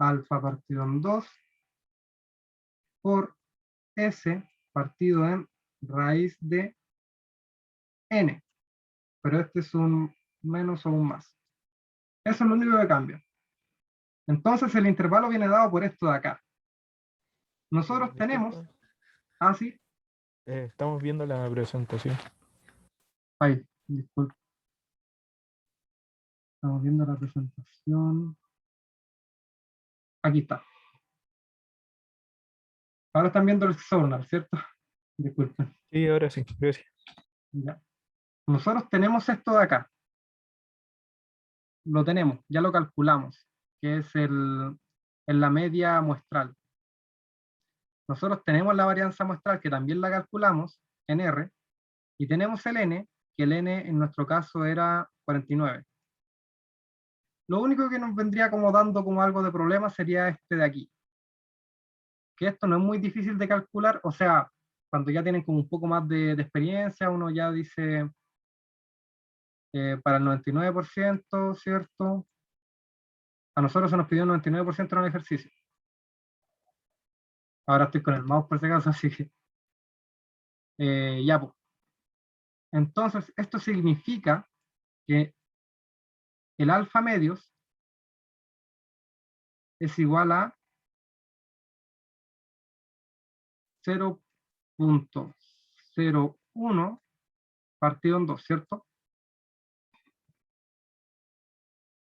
alfa partido en 2 por S partido en raíz de N. Pero este es un menos o un más. Eso es lo único que cambia. Entonces el intervalo viene dado por esto de acá. Nosotros tenemos, Disculpa. sí, Estamos viendo la presentación. ahí, disculpe, estamos viendo la presentación. Aquí está. Ahora están viendo el sonar, ¿cierto? Disculpen. Sí, ahora sí, gracias. Ya. Nosotros tenemos esto de acá. Lo tenemos, ya lo calculamos, que es en la media muestral. Nosotros tenemos la varianza muestral, que también la calculamos en R, y tenemos el N, que el N en nuestro caso era 49. Lo único que nos vendría como dando como algo de problema sería este de aquí. Que esto no es muy difícil de calcular, o sea, cuando ya tienen como un poco más de experiencia, uno ya dice para el 99%, ¿cierto? A nosotros se nos pidió un 99% en el ejercicio. Ahora estoy con el mouse por si acaso, así que ya, pues. Entonces, esto significa que el alfa medios es igual a 0.01 partido en 2, ¿cierto?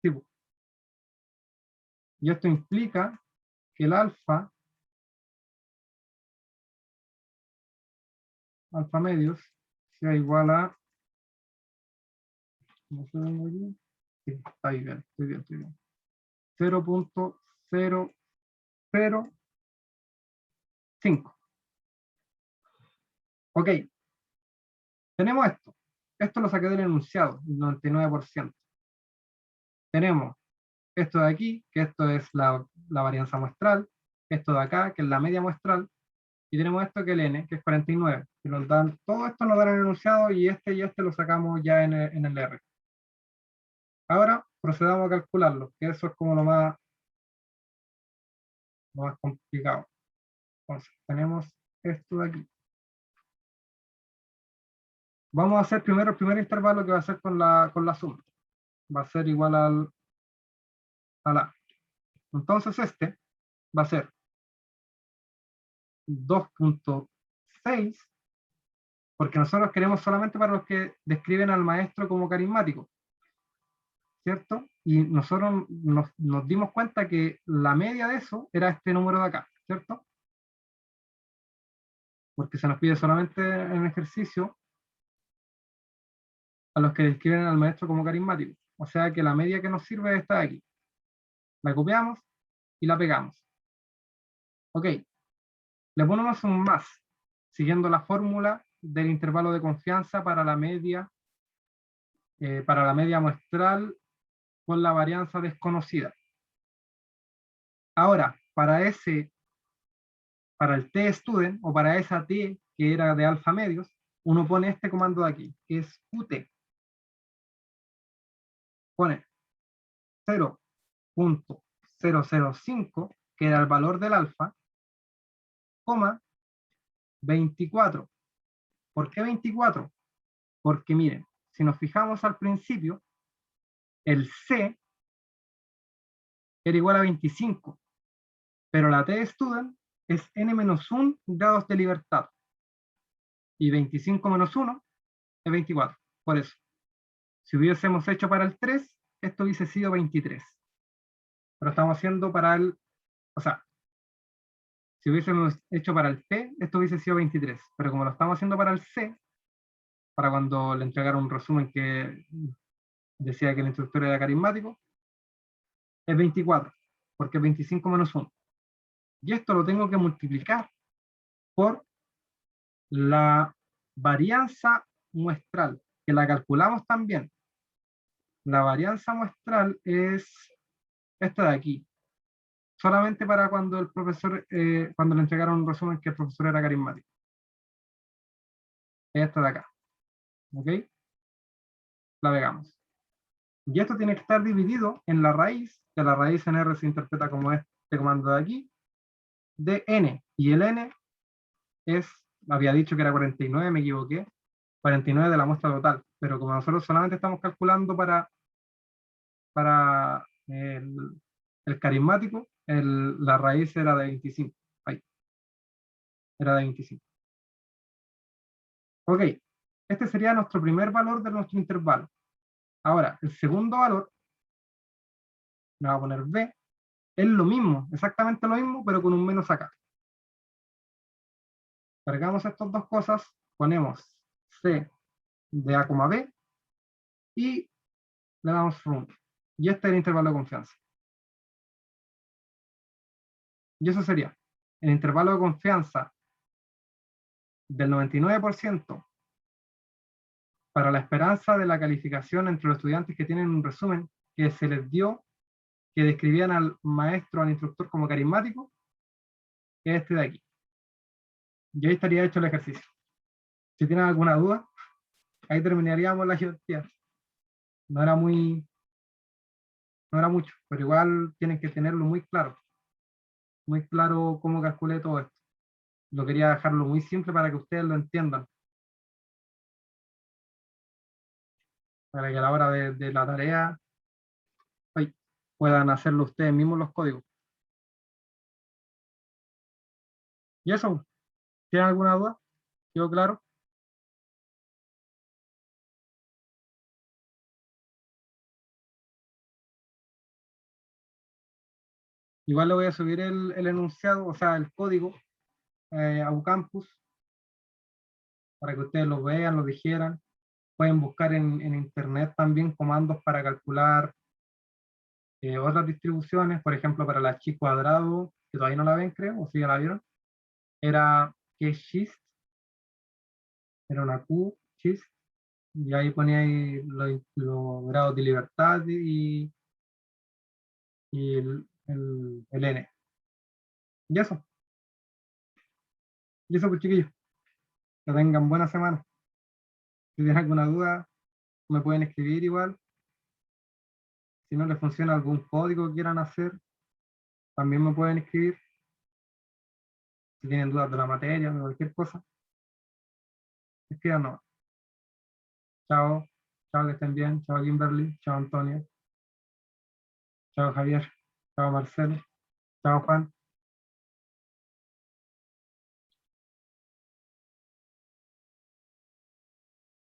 Sí, pues. Y esto implica que el alfa medios sea igual a... ¿no se ve muy bien? Sí, está ahí bien, estoy bien, estoy bien. 0.0005. Ok, tenemos esto. Esto lo saqué del enunciado, el 99%. Tenemos esto de aquí, que esto es la varianza muestral, esto de acá, que es la media muestral, y tenemos esto que es el n, que es 49. Que nos dan, todo esto nos dan el enunciado y este lo sacamos ya en el R. Ahora procedamos a calcularlo, que eso es como lo más complicado. Entonces, tenemos esto de aquí. Vamos a hacer primero el primer intervalo que va a ser con la suma. Va a ser igual a A. Entonces este va a ser 2.6, porque nosotros queremos solamente para los que describen al maestro como carismático, ¿cierto? Y nosotros nos dimos cuenta que la media de eso era este número de acá, ¿cierto? Porque se nos pide solamente en ejercicio a los que describen al maestro como carismático. O sea que la media que nos sirve es esta de aquí. La copiamos y la pegamos. Ok, le ponemos un más, siguiendo la fórmula del intervalo de confianza para la media muestral con la varianza desconocida. Ahora, para el t-student o para esa t que era de alfa medios, uno pone este comando de aquí, que es qt. Pone 0.005, que era el valor del alfa, coma 24. ¿Por qué 24? Porque miren, si nos fijamos al principio, el C era igual a 25, pero la t-student es n-1 grados de libertad, y 25 menos 1 es 24. Por eso, si hubiésemos hecho para el 3, esto hubiese sido 23. Pero estamos haciendo para el, o sea, si hubiésemos hecho para el P, esto hubiese sido 23. Pero como lo estamos haciendo para el C, para cuando le entregaron un resumen que decía que el instructor era carismático, es 24, porque es 25 menos 1. Y esto lo tengo que multiplicar por la varianza muestral, que la calculamos también. La varianza muestral es esta de aquí. Solamente para cuando el profesor, cuando le entregaron un resumen que el profesor era carismático. Esta de acá. ¿Ok? La pegamos. Y esto tiene que estar dividido en la raíz, que la raíz en R se interpreta como este comando de aquí, de n. Y el n es, había dicho que era 49, me equivoqué, 49 de la muestra total. Pero como nosotros solamente estamos calculando para el carismático, la raíz era de 25. Ahí. Era de 25. Ok. Este sería nuestro primer valor de nuestro intervalo. Ahora, el segundo valor, le voy a poner B, es lo mismo, exactamente lo mismo, pero con un menos acá. Cargamos estas dos cosas, ponemos C de A, B, y le damos run. Y este es el intervalo de confianza. Y eso sería el intervalo de confianza del 99% para la esperanza de la calificación entre los estudiantes que tienen un resumen que se les dio, que describían al maestro, al instructor como carismático, es este de aquí. Y ahí estaría hecho el ejercicio. Si tienen alguna duda, ahí terminaríamos la geometría. No era muy no era mucho, pero igual tienen que tenerlo muy claro cómo calculé todo esto. Lo quería dejarlo muy simple para que ustedes lo entiendan, para que a la hora de la tarea ay, puedan hacerlo ustedes mismos los códigos. Y eso, ¿tienen alguna duda? ¿Quedó claro? Igual le voy a subir el enunciado, o sea, el código a Ucampus para que ustedes lo vean, lo digieran. Pueden buscar en internet también comandos para calcular otras distribuciones, por ejemplo, para la chi cuadrado, que todavía no la ven, creo, o si ya la vieron, era que schist, era una Q, schist, y ahí ponía ahí los grados de libertad y el N. Y eso pues chiquillos, que tengan buena semana. Si tienen alguna duda, me pueden escribir igual. Si no les funciona algún código que quieran hacer, también me pueden escribir. Si tienen dudas de la materia o de cualquier cosa, escríbanos. Chao, chao que estén bien, chao Kimberly, chao Antonio, chao Javier, chao Marcelo, chao Juan.